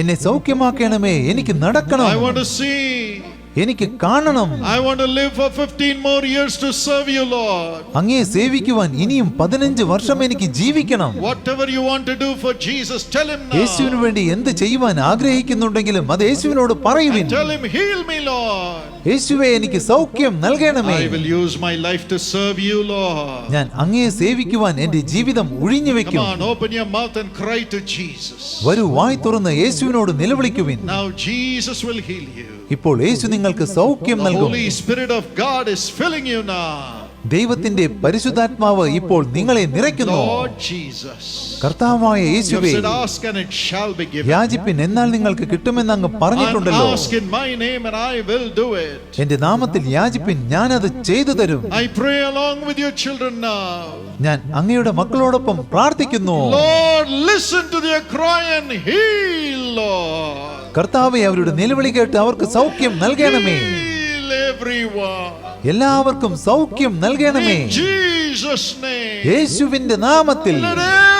എന്നെ സൗഖ്യമാക്കണമേ. എനിക്ക് നടക്കണം, I want to see. എനിക്ക് കാണണം. I want to live for 15 more years to serve you, Lord. അങ്ങയെ സേവിക്കുവാൻ ഇനിയും 15 വർഷം എനിക്ക് ജീവിക്കണം. Whatever you want to do for Jesus, tell him now. യേശുവിനു വേണ്ടി എന്ത് ചെയ്യുവാൻ ആഗ്രഹിക്കുന്നുണ്ടെങ്കിലും അത് യേശുവിനോട് പറയുവിൻ. And tell him, heal me, Lord. യേശുവേ, എനിക്ക് സൗഖ്യം നൽകണമേ. I will use my life to serve you, Lord. ഞാൻ അങ്ങയെ സേവിക്കുവാൻ എന്റെ ജീവിതം ഒഴിഞ്ഞു Come വെക്കും. on, open your mouth and cry to Jesus. വരൂ, വായ് തുറന്ന് യേശുവിനോട് നിലവിളിക്കുവിൻ. Now Jesus will heal you. ഇപ്പോൾ യേശു നിങ്ങൾക്ക് സൗഖ്യം The നൽകും. Holy Spirit of God is filling you now. ദൈവത്തിന്റെ പരിശുദ്ധാത്മാവ് ഇപ്പോൾ നിങ്ങളെ നിറയ്ക്കുന്നു. Lord Jesus. കർത്താവായ You have യേശുവേ, said, ask and it shall be given. യാചിപ്പിൻ, എന്നാൽ നിങ്ങൾക്ക് കിട്ടുമെന്ന് അങ്ങ് And പറഞ്ഞിട്ടുണ്ടല്ലോ. ask in my name and I will do it. എന്റെ നാമത്തിൽ യാചിപ്പിൻ, ഞാനത് ചെയ്തു തരും. I pray along with your children now. ഞാൻ അങ്ങയുടെ മക്കളോടൊപ്പം പ്രാർത്ഥിക്കുന്നു. Lord, listen to their cry and heal, Lord. കർത്താവേ, അവരുടെ നിലവിളി കേട്ട് അവർക്ക് സൗഖ്യം നൽകണമേ. Heal everyone. എല്ലാവർക്കും സൗഖ്യം നൽകണമേ. In Jesus' name. യേശുവിന്റെ നാമത്തിൽ Let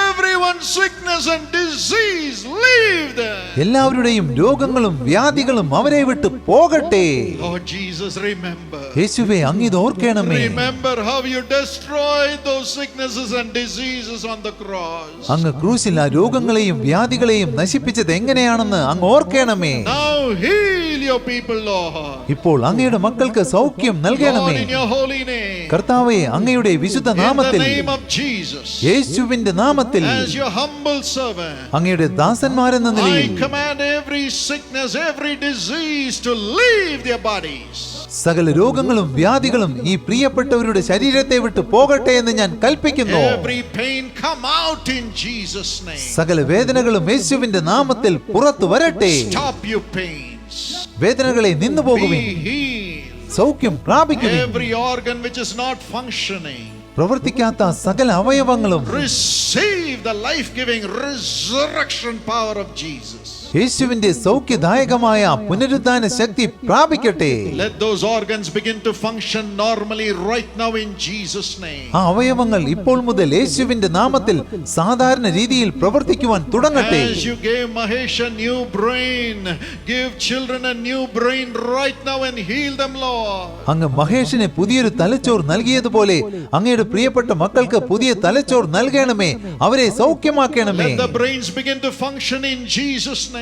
everyone's sickness and disease leave them. എല്ലാവരുടെയും രോഗങ്ങളും വ്യാധികളും അവരെ വിട്ട് പോകട്ടെ. Lord Jesus, remember. യേശുവേ, അങ്ങിത് ഓർക്കണമേ. Remember how you destroyed those sicknesses and diseases on the cross. അങ്ങ് ക്രൂശിൽ ആ രോഗങ്ങളെയും വ്യാധികളെയും നശിപ്പിച്ചത് എങ്ങനെയാണെന്ന് അങ്ങ് ഓർക്കണമേ. Now heal your people, Lord. ഇപ്പോൾ അങ്ങയുടെ മക്കൾക്ക് സൗഖ്യം Lord, നൽകണമേ. in your holy name. കർത്താവേ, അങ്ങയുടെ വിശുദ്ധ In the നാമത്തിൽ, name of Jesus. യേശുവിന്റെ നാമത്തിൽ, As your humble servant. അങ്ങയുടെ ദാസന്മാരെന്ന I നിലയിൽ command every sickness, every disease to leave their bodies. സകല രോഗങ്ങളും വ്യാധികളും ഈ പ്രിയപ്പെട്ടവരുടെ ശരീരത്തെ വിട്ട് പോകട്ടെ എന്ന് ഞാൻ കൽപ്പിക്കുന്നു. Every pain come out in Jesus' name. സകല വേദനകളും യേശുവിന്റെ നാമത്തിൽ പുറത്തു വരട്ടെ. Stop your pains. വേദനകളെ നിന്നു പോകുവിൻ, Be healed. സൗഖ്യം പ്രാപിക്കുവിൻ. Every organ which is not functioning, പ്രവർത്തിക്കാത്ത സകല അവയവങ്ങളും receive the life-giving resurrection power of Jesus. യേശുവിന്റെ സൗഖ്യദായകമായ പുനരുദ്ധാന ശക്തി പ്രാപിക്കട്ടെ. Let those organs begin to function normally right now in Jesus' name. ആ അവയവങ്ങൾ ഇപ്പോൾ മുതൽ യേശുവിന്റെ നാമത്തിൽ സാധാരണ രീതിയിൽ പ്രവർത്തിക്കുവാൻ തുടങ്ങട്ടെ. As you gave Mahesh a new brain, give children a new brain right now and heal them, Lord. അങ്ങ് മഹേഷിന് പുതിയൊരു തലച്ചോർ നൽകിയതുപോലെ അങ്ങയുടെ പ്രിയപ്പെട്ട മക്കൾക്ക് പുതിയ തലച്ചോർ നൽകണമേ. അവരെ സൗഖ്യമാക്കണമേ. Let the brains begin to function in Jesus' name.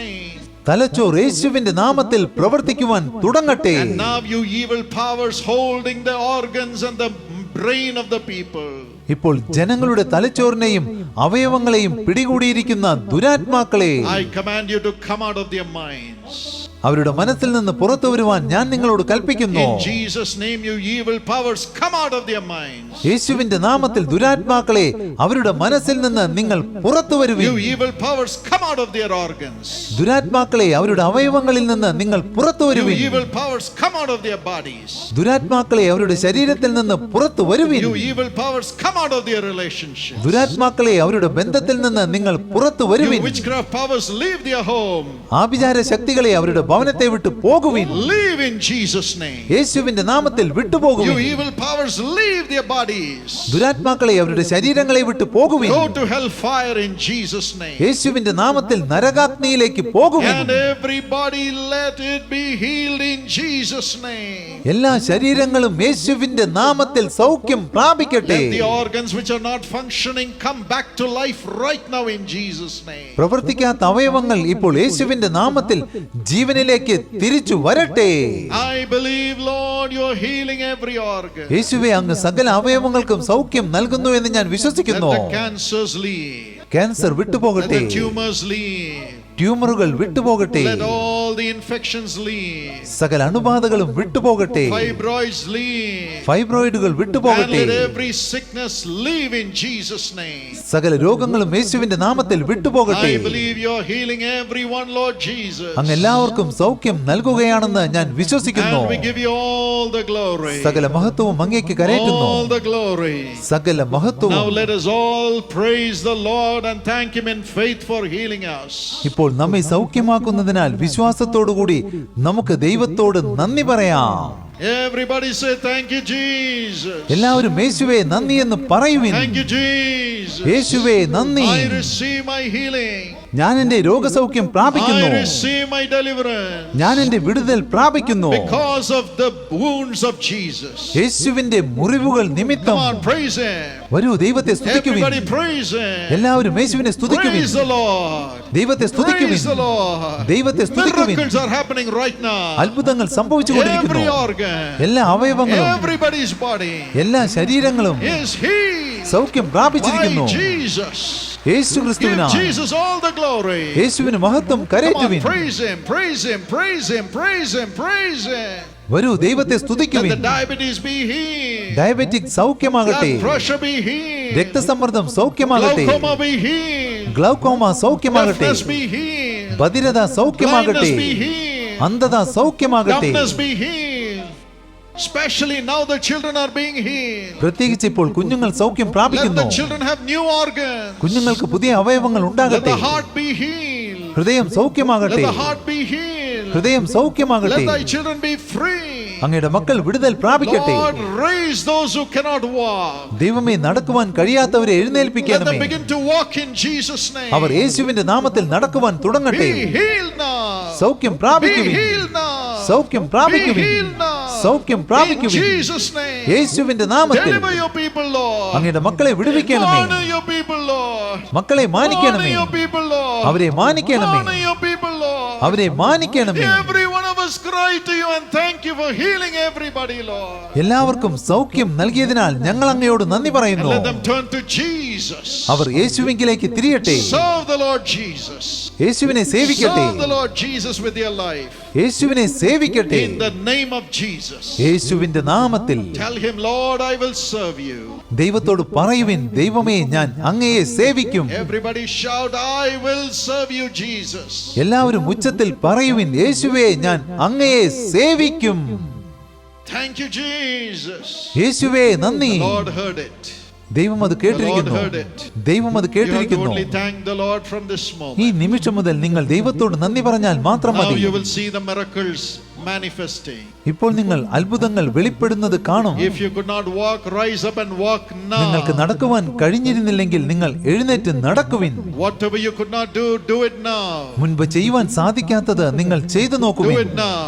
തലച്ചോർ യേശുവിന്റെ നാമത്തിൽ പ്രവർത്തിക്കുവാൻ തുടങ്ങട്ടെ. And now you evil powers holding the organs and the brain of the people, ഇപ്പോൾ ജനങ്ങളുടെ തലച്ചോറിനെയും അവയവങ്ങളെയും പിടികൂടിയിരിക്കുന്ന ദുരാത്മാക്കളെ I command you to come out of their minds. അവരുടെ മനസ്സിൽ നിന്ന് പുറത്തു വരുവാൻ ഞാൻ നിങ്ങളോട് കൽപ്പിക്കുന്നു. In Jesus' name, you evil powers, come out of their minds. യേശുവിന്റെ നാമത്തിൽ ദുരാത്മാക്കളെ അവരുടെ മനസ്സിൽ നിന്ന് നിങ്ങൾ പുറത്തു വരുവിൻ. You evil powers, come out of their organs. ദുരാത്മാക്കളെ അവരുടെ അവയവങ്ങളിൽ നിന്ന് നിങ്ങൾ പുറത്തു You വരുവിൻ. evil powers, come out of their bodies. ദുരാത്മാക്കളെ അവരുടെ ശരീരത്തിൽ നിന്ന് പുറത്തു വരുവിൻ. You evil powers, come out of their relationships. ദുരാത്മാക്കളെ അവരുടെ ബന്ധത്തിൽ നിന്ന് നിങ്ങൾ പുറത്തു You വരുവിൻ. witchcraft powers, leave their home. ആഭിചാര ശക്തികളെ അവരുടെ ഭവനത്തെ വിട്ടു പോകുവിൻ. Leave in Jesus' name. യേശുവിന്റെ നാമത്തിൽ You വിട്ടുപോകുവിൻ. evil powers, leave their bodies. ദുരാത്മാക്കളെ അവരുടെ ശരീരങ്ങളെ വിട്ടു പോകുവിൻ. Go to hellfire in Jesus' name. യേശുവിന്റെ നാമത്തിൽ നരകാഗ്നിയിലേക്ക് പോകുവിൻ. And everybody let it be healed in Jesus' name. എല്ലാ ശരീരങ്ങളും യേശുവിന്റെ നാമത്തിൽ സൗഖ്യം പ്രാപിക്കട്ടെ. Let the organs which are not functioning come back to life right now in Jesus' name. പ്രവർത്തിക്കാത്ത അവയവങ്ങൾ ഇപ്പോൾ യേശുവിന്റെ നാമത്തിൽ ജീവനിലേക്ക് തിരിച്ചു വരട്ടെ. I believe, Lord, you are healing every organ. യേശുവേ, അങ്ങ് സകല അവയവങ്ങൾക്കും സൗഖ്യം നൽകുന്നു എന്ന് ഞാൻ Let വിശ്വസിക്കുന്നു. the cancers leave. Cancer Let വിട്ടുപോകട്ടെ. the tumors leave. ട്യൂമറുകൾ വിട്ടുപോകട്ടെ. Let all the infections leave. സകല അണുബാധകളും വിട്ടുപോകട്ടെ. Fibroids leave. ഫൈബ്രോയിഡുകൾ And വിട്ടുപോകട്ടെ. let every sickness leave in Jesus' name. സകല രോഗങ്ങളും യേശുവിന്റെ നാമത്തിൽ വിട്ടുപോകട്ടെ. I believe you're healing everyone, Lord Jesus. അങ്ങ് എല്ലാവർക്കും സൗഖ്യം നൽകുകയാണെന്ന് ഞാൻ വിശ്വസിക്കുന്നു. And we give you all the glory. സകല മഹത്വവും അങ്ങേക്ക് കരേറ്റുന്നു. All the glory. സകല മഹത്വവും. Now let us all praise the Lord and thank him in faith for healing us. ഇപ്പോൾ നമ്മെ സൗഖ്യമാക്കുന്നതിനാൽ വിശ്വാസത്തോടുകൂടി നമുക്ക് ദൈവത്തോട് നന്ദി പറയാം. Everybody say thank you Jesus. എല്ലാവരും യേശുവേ നന്ദി എന്ന് പറയുവിൻ. Thank you Jesus. യേശുവേ നന്ദി. I receive my healing. ഞാൻ എന്റെ രോഗസൗഖ്യം പ്രാപിക്കുന്നു. I receive my deliverance. ഞാൻ എന്റെ വിടുതൽ പ്രാപിക്കുന്നു. Because of the wounds of Jesus. യേശുവിന്റെ മുറിവുകൾ നിമിത്തം. Come on, praise him. വരൂ ദൈവത്തെ സ്തുതിക്കുവിൻ. Everybody praise him. എല്ലാവരും യേശുവിനെ സ്തുതിക്കുവിൻ. Praise the Lord. ദൈവത്തെ സ്തുതിക്കുവിൻ. Praise the Lord. ദൈവത്തെ സ്തുതിക്കുവിൻ. Miracles are happening right now. അത്ഭുതങ്ങൾ സംഭവിച്ചുകൊണ്ടിരിക്കുന്നു. Every organ, എല്ലാ അവയവങ്ങളും everybody's body എല്ലാ ശരീരങ്ങളും is healed സൗഖ്യം പ്രാപിച്ചിരിക്കുന്നു. by Jesus. Yeshu Give ക്രിസ്തുവിനാണ്. Jesus all the glory. യേശുവിന് മഹത്വം Come on, കരേറ്റുവിൻ. praise him, praise him, praise him, praise him, praise him. വരൂ ദൈവത്തെ Let സ്തുതിക്കുവിൻ. the diabetes be healed. Diabetic സൗഖ്യമാകട്ടെ. Blood pressure be healed. രക്തസമ്മർദ്ദം സൗഖ്യമാകട്ടെ. Glaucoma be healed. Glaucoma സൗഖ്യമാകട്ടെ. Deafness be healed. ബധിരത സൗഖ്യമാകട്ടെ. Blindness be healed. അന്ധത സൗഖ്യമാകട്ടെ. Dumbness be healed. Especially now the children are being healed. പ്രത്യേകിച്ച് ഇപ്പോൾ കുഞ്ഞുങ്ങൾ സൗഖ്യം Let പ്രാപിക്കുന്നു. the children have new organs. കുഞ്ഞുങ്ങൾക്ക് പുതിയ അവയവങ്ങൾ Let ഉണ്ടാകട്ടെ. the heart be healed. ഹൃദയം Let സൗഖ്യമാകട്ടെ. the heart be healed. ഹൃദയം സൗഖ്യമാകട്ടെ. Let thy children be free. അങ്ങയുടെ മക്കൾ വിടുതൽ പ്രാപിക്കട്ടെ. Lord, raise those who cannot walk. ദൈവമേ നടക്കുവാൻ കഴിയാത്തവരെ Let them എഴുന്നേൽപ്പിക്കണമേ. begin to walk in Jesus' name. അവർ യേശുവിന്റെ നാമത്തിൽ നടക്കുവാൻ തുടങ്ങട്ടെ. Be healed now. സൗഖ്യം Be പ്രാപിക്കുവിൻ. healed now. സൗഖ്യം Be പ്രാപിക്കുവിൻ. healed now. സൗഖ്യം In പ്രാപിക്കുവിൻ. Jesus' name. യേശുവിന്റെ നാമത്തിൽ Deliver your people, Lord. അങ്ങയുടെ മക്കളെ വിടുവിക്കണമേ. Honor your people, Lord. മക്കളെ Honor മാനിക്കണമേ. your people, Lord. അവരെ മാനിക്കണമേ. Honor your people, Lord. അവരെ മാനിക്കണമേ. Every one of us cry to you and thank you for healing everybody, Lord. എല്ലാവർക്കും സൗഖ്യം നൽകിയതിനാൽ ഞങ്ങൾ അങ്ങയോട് നന്ദി And പറയുന്നു. let them turn to Jesus. Our യേശുവിലേക്ക് തിരിയട്ടെ. Serve the Lord Jesus. യേശുവിനെ സേവിക്കട്ടെ. Serve the Lord Jesus with your life. യേശുവിനെ സേവിക്കട്ടെ. In the name of Jesus. യേശുവിന്റെ നാമത്തിൽ. Tell him, Lord, I will serve you. ദൈവത്തോട് പറയുവിൻ, ദൈവമേ ഞാൻ അങ്ങയെ സേവിക്കും. Everybody shout, I will serve you, Jesus. എല്ലാവരും ഉച്ചത്തിൽ പറയുവിൻ, യേശുവേ ഞാൻ അങ്ങയെ സേവിക്കും. Thank you, Jesus. യേശുവേ നന്ദി. The Lord heard it. ദൈവം അത് കേട്ടിരിക്കുന്നു. The Lord heard it. ദൈവം അത് You have to കേട്ടിരിക്കുന്നു. only thank the Lord from this ഈ moment. നിമിഷം മുതൽ നിങ്ങൾ ദൈവത്തോട് നന്ദി പറഞ്ഞാൽ മാത്രം Now മതി. you will see the miracles manifesting. ഇപ്പോൾ നിങ്ങൾ അത്ഭുതങ്ങൾ വെളിപ്പെടുന്നത് കാണും. If you could not walk, rise up and walk നിങ്ങൾക്ക് now. നടക്കുവാൻ കഴിഞ്ഞിരുന്നില്ലെങ്കിൽ നിങ്ങൾ എഴുന്നേറ്റ് നടക്കുവിൻ. Whatever you could not do, do it now. മുൻപ് ചെയ്യുവാൻ സാധിക്കാത്തത് നിങ്ങൾ ചെയ്തു Do നോക്കുവിൻ. it now.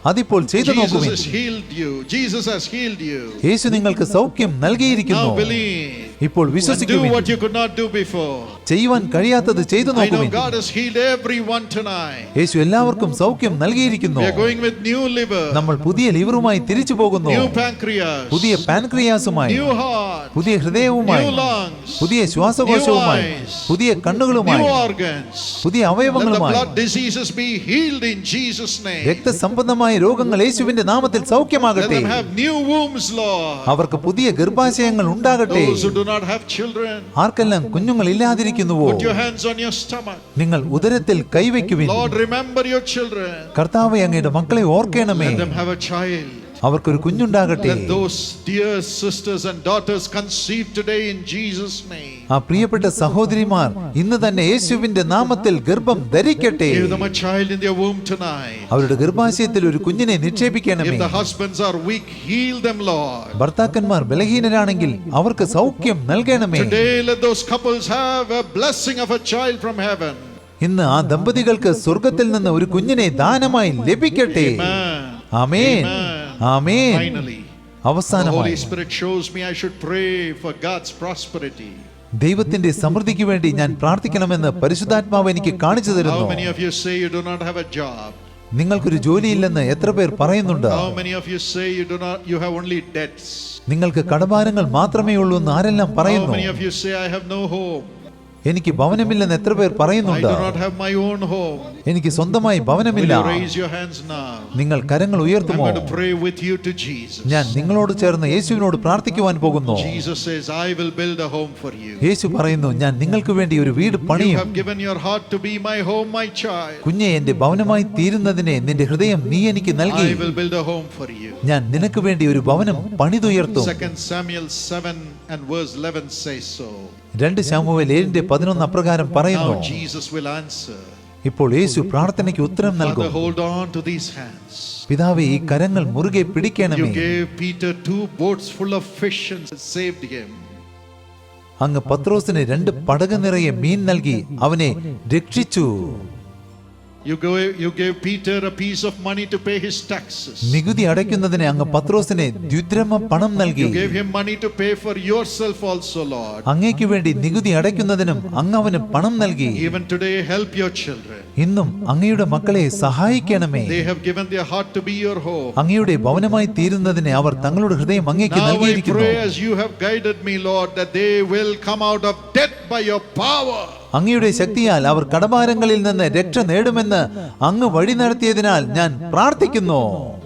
അതിപ്പോൾ ചെയ്തു Jesus നോക്കുവിൻ. has healed you. Jesus has healed you. യേശു നിങ്ങൾക്ക് സൗഖ്യം നൽകിയിരിക്കുന്നു. Now believe. ഇപ്പോൾ And do വിശ്വസിക്കുവിൻ. what you could not do before. ചെയ്യുവാൻ കഴിയാത്തത് ചെയ്തു I know നോക്കുവിൻ. God has healed everyone tonight. യേശു എല്ലാവർക്കും സൗഖ്യം നൽകിയിരിക്കുന്നു. We are going with new liver, നമ്മൾ പുതിയ ലിവറുമായി തിരിച്ചു പോകുന്നു. new pancreas, പുതിയ പാൻക്രിയാസുമായി, new heart, പുതിയ ഹൃദയവുമായി, new lungs, പുതിയ ശ്വാസകോശവുമായി, new eyes, പുതിയ കണ്ണുകളുമായി, new organs. പുതിയ Let the അവയവങ്ങളുമായി. blood diseases be healed in Jesus' name. രക്തസംബന്ധമായ രോഗങ്ങൾ യേശുവിന്റെ നാമത്തിൽ Let സൗഖ്യമാകട്ടെ. them have new wombs, Lord. അവർക്ക് പുതിയ ഗർഭാശയങ്ങൾ ഉണ്ടാകട്ടെ. Those who do not have children, ആർക്കെല്ലാം കുഞ്ഞുങ്ങൾ ഇല്ലാതിരിക്കുന്നുവോ put your hands on your stomach. നിങ്ങൾ ഉദരത്തിൽ കൈവയ്ക്കുവിൻ. Lord, remember your children. കർത്താവേ അങ്ങയുടെ മക്കളെ ഓർക്കണമേ. Let them have a child. അവർക്കൊരു കുഞ്ഞുണ്ടാകട്ടെ. Let those dear sisters and daughters conceive today in Jesus' name. ആ പ്രിയപ്പെട്ട സഹോദരിമാർ ഇന്ന് തന്നെ യേശുവിന്റെ നാമത്തിൽ ഗർഭം ധരിക്കട്ടെ. Give them a child in their womb tonight. അവരുടെ ഗർഭാശയത്തിൽ ഒരു കുഞ്ഞിനെ നിക്ഷേപിക്കണമേ. If the husbands are weak, heal them, Lord. ഭർത്താക്കന്മാർ ബലഹീനരാണെങ്കിൽ അവർക്ക് സൗഖ്യം നൽകണമേ. Today, let those couples have a blessing of a child from heaven. ഇന്ന് ആ ദമ്പതികൾക്ക് സ്വർഗത്തിൽ നിന്ന് ഒരു കുഞ്ഞിനെ ദാനമായി ലഭിക്കട്ടെ. Amen. Amen. Amen. Finally, the അവസാനമായി Holy Spirit shows me I should pray for God's prosperity. ദൈവത്തിന്റെ സമൃദ്ധിക്ക് വേണ്ടി ഞാൻ പ്രാർത്ഥിക്കണമെന്ന് പരിശുദ്ധാത്മാവ് എനിക്ക് കാണിച്ചു തരുന്നു. How many of you say you do not have a job? നിങ്ങൾക്കൊരു ജോലിയില്ലെന്ന് എത്ര പേർ പറയുന്നുണ്ട്? How many of you say you have only debts? നിങ്ങൾക്ക് കടഭാരങ്ങൾ മാത്രമേ ഉള്ളൂ എന്ന് ആരെല്ലാം How പറയുന്നു? many of you say I have no home? എനിക്ക് ഭവനമില്ലെന്ന് എത്ര പേർ I പറയുന്നുണ്ട്? do not have my own home. എനിക്ക് സ്വന്തമായി Will ഭവനമില്ല. you raise your hands now? നിങ്ങൾ കരങ്ങൾ I'm ഉയർത്തുമോ? going to pray with you to Jesus. ഞാൻ നിങ്ങളോട് ചേർന്ന് യേശുവിനോട് പ്രാർത്ഥിക്കുവാൻ പോകുന്നു. Jesus says, I will build a home for you. യേശു പറയുന്നു, ഞാൻ നിങ്ങൾക്ക് വേണ്ടി ഒരു വീട് You പണിയും. have given your heart to be my home, my child. കുഞ്ഞെ, എന്റെ ഭവനമായി തീരുന്നതിനെ നിന്റെ ഹൃദയം നീ എനിക്ക് നൽകി. I will build a home for you. ഞാൻ നിനക്ക് വേണ്ടി ഒരു ഭവനം പണിതുയർത്തും. 2 Samuel 7 and verse 11 says so. 2 ശമൂവേൽ 7:11 അപ്രകാരം പറയുന്നു. Now Jesus will answer. ഇപ്പോൾ യേശു പ്രാർത്ഥനയ്ക്ക് ഉത്തരം നൽകും. Father, hold on to these hands. പിതാവേ, ഈ കരങ്ങൾ മുറുകെ You പിടിക്കണമേ. gave Peter 2 boats full of fish and saved him. അങ്ങ് പത്രോസിന് 2 പടക് നിറയെ മീൻ നൽകി അവനെ രക്ഷിച്ചു. You gave Peter a piece of money to pay his taxes. നികുതി അടയ്ക്കുന്നതിന് അങ്ങ് പത്രോസിനെ ദ്വിദ്രഹ്മ പണം നൽകി. You gave him money to pay for yourself also, Lord. അങ്ങേക്ക് വേണ്ടി നികുതി അടയ്ക്കുന്നതിനും അങ്ങ് അവന് പണം നൽകി. Even today, help your children. ഇന്നും അങ്ങയുടെ മക്കളെ സഹായിക്കണമേ. They have given their heart to be your home. അങ്ങയുടെ ഭവനമായി തീരുന്നതിന് അവർ തങ്ങളുടെ ഹൃദയം അങ്ങേക്ക് Now I നൽകിയിരിക്കുന്നു. pray as you have guided me, Lord, that they will come out of debt by your power. അങ്ങയുടെ ശക്തിയാൽ അവർ കടഭാരങ്ങളിൽ നിന്ന് രക്ഷ നേടുമെന്ന് അങ്ങ് വഴി നടത്തിയതിനാൽ ഞാൻ പ്രാർത്ഥിക്കുന്നു.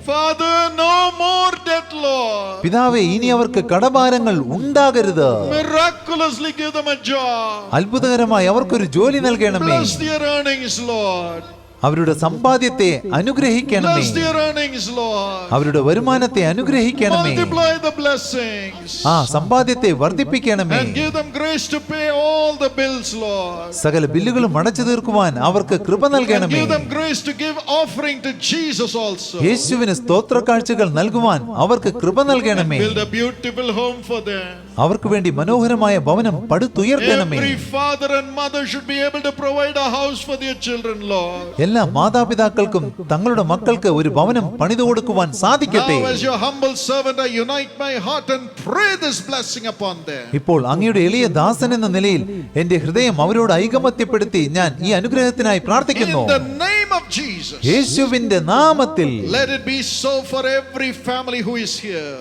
Father, no more debt, Lord. പിതാവേ, ഇനി അവർക്ക് കടഭാരങ്ങൾ ഉണ്ടാകരുത്. Miraculously give them a job. അത്ഭുതകരമായി അവർക്കൊരു ജോലി നൽകണമേ. Bless their earnings, Lord. അവരുടെ സമ്പാദ്യത്തെ അനുഗ്രഹിക്കണമേ. Bless their earnings, Lord. അവരുടെ വരുമാനത്തെ അനുഗ്രഹിക്കണമേ. Multiply the blessings. ആ സമ്പാദ്യത്തെ വർദ്ധിപ്പിക്കണമേ. And give them grace to pay all the bills, Lord. സകല ബില്ലുകളും അടച്ചു തീർക്കുവാൻ അവർക്ക് കൃപ And നൽകണമേ. give them grace to give offering to Jesus also. യേശുവിന് സ്തോത്ര കാഴ്ചകൾ നൽകുവാൻ അവർക്ക് കൃപ നൽകണമേ. Build a beautiful home for them. അവർക്ക് വേണ്ടി മനോഹരമായ ഭവനം പടുത്തുയർത്തണമേ. Every father and mother should be able to provide a house for their children, Lord. എല്ലാ മാതാപിതാക്കൾക്കും തങ്ങളുടെ മക്കൾക്ക് ഒരു ഭവനം പണിതു കൊടുക്കുവാൻ സാധിക്കട്ടെ. Now as your humble servant, I unite my heart and pray this blessing upon them. ഇപ്പോൾ അങ്ങയുടെ എളിയ ദാസൻ എന്ന നിലയിൽ എന്റെ ഹൃദയം അവരോട് ഐകമത്യപ്പെടുത്തി ഞാൻ ഈ അനുഗ്രഹത്തിനായി പ്രാർത്ഥിക്കുന്നു. In the name of Jesus. യേശുവിന്റെ നാമത്തിൽ Let it be so for every family who is here.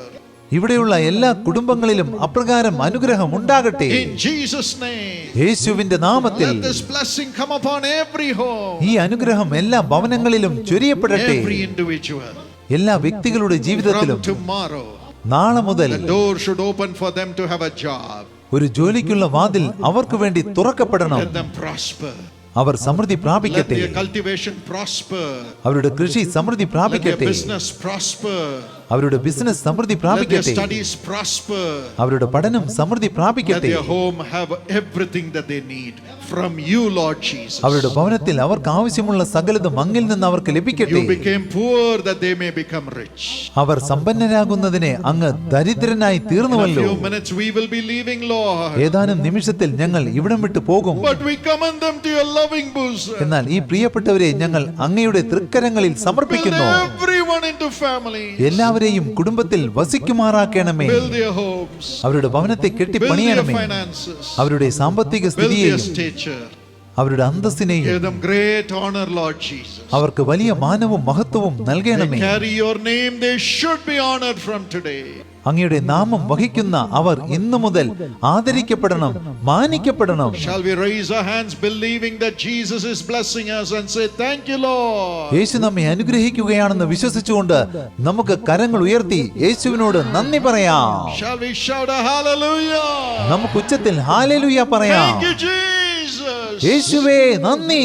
ഇവിടെയുള്ള എല്ലാ കുടുംബങ്ങളിലും അപ്രകാരം അനുഗ്രഹം ഉണ്ടാകട്ടെ. In Jesus' name. യേശുവിന്റെ നാമത്തിൽ Let this blessing come upon every home. ഈ അനുഗ്രഹം എല്ലാ ഭവനങ്ങളിലും ചൊരിയപ്പെടട്ടെ. Every individual. എല്ലാ വ്യക്തികളുടെ ജീവിതത്തിലും From tomorrow, നാളെ മുതൽ the door should open for them to have a job. ഒരു ജോലിക്കുള്ള വാതിൽ അവർക്ക് വേണ്ടി തുറക്കപ്പെടണം. Let them prosper. അവർ സമൃദ്ധി Let പ്രാപിക്കട്ടെ. their cultivation prosper. അവരുടെ കൃഷി സമൃദ്ധി Let their പ്രാപിക്കട്ടെ. business prosper. അവരുടെ ബിസിനസ് സമൃദ്ധി Let their പ്രാപിക്കട്ടെ. studies prosper. അവരുടെ പഠനം സമൃദ്ധി Let പ്രാപിക്കട്ടെ. their home have everything that they need from you, Lord Jesus. അവരുടെ ഭവനത്തിൽ അവർക്ക് ആവശ്യമുള്ള സകലതും അങ്ങിൽ നിന്ന് അവർക്ക് ലഭിക്കട്ടെ. You became poor that they may become rich. അവർ സമ്പന്നരാകുന്നതിനെ അങ്ങ് ദരിദ്രനായി In a തീർന്നുവല്ലോ. few minutes we will be leaving, Lord. ഏതാനും നിമിഷത്തിൽ ഞങ്ങൾ ഇവിടം വിട്ടു പോകും. But we commend them to your loving bosom. എന്നാൽ ഈ പ്രിയപ്പെട്ടവരെ ഞങ്ങൾ അങ്ങയുടെ തൃക്കരങ്ങളിൽ Build സമർപ്പിക്കുന്നു. everyone into families. എല്ലാവരെയും കുടുംബത്തിൽ വസിക്കുമാറാക്കണമേ. Build their homes. അവരുടെ ഭവനത്തെ Build their കെട്ടിപ്പണിയണമേ. finances. അവരുടെ സാമ്പത്തിക Build their സ്ഥിതിയെയും stature. അവരുടെ അന്തസ്സിനെയും Give them great honor, Lord Jesus. അവർക്ക് വലിയ മാനവും മഹത്വവും They നൽകണമേ. carry your name. They should be honored from today. അങ്ങയുടെ നാമം വഹിക്കുന്ന അവർ ഇന്നു മുതൽ ആദരിക്കപ്പെടണം, മാനിക്കപ്പെടണം. Shall we raise our hands believing that Jesus is blessing us and say, thank you, Lord. യേശു നമ്മെ അനുഗ്രഹിക്കുകയാണെന്ന് വിശ്വസിച്ചുകൊണ്ട് നമുക്ക് കരങ്ങൾ ഉയർത്തി യേശുവിനോട് നന്ദി പറയാം. Shall we shout a hallelujah? നമുക്ക് ഉച്ചത്തിൽ ഹല്ലേലൂയ പറയാം. Thank you, Jesus. യേശുവേ നന്ദി.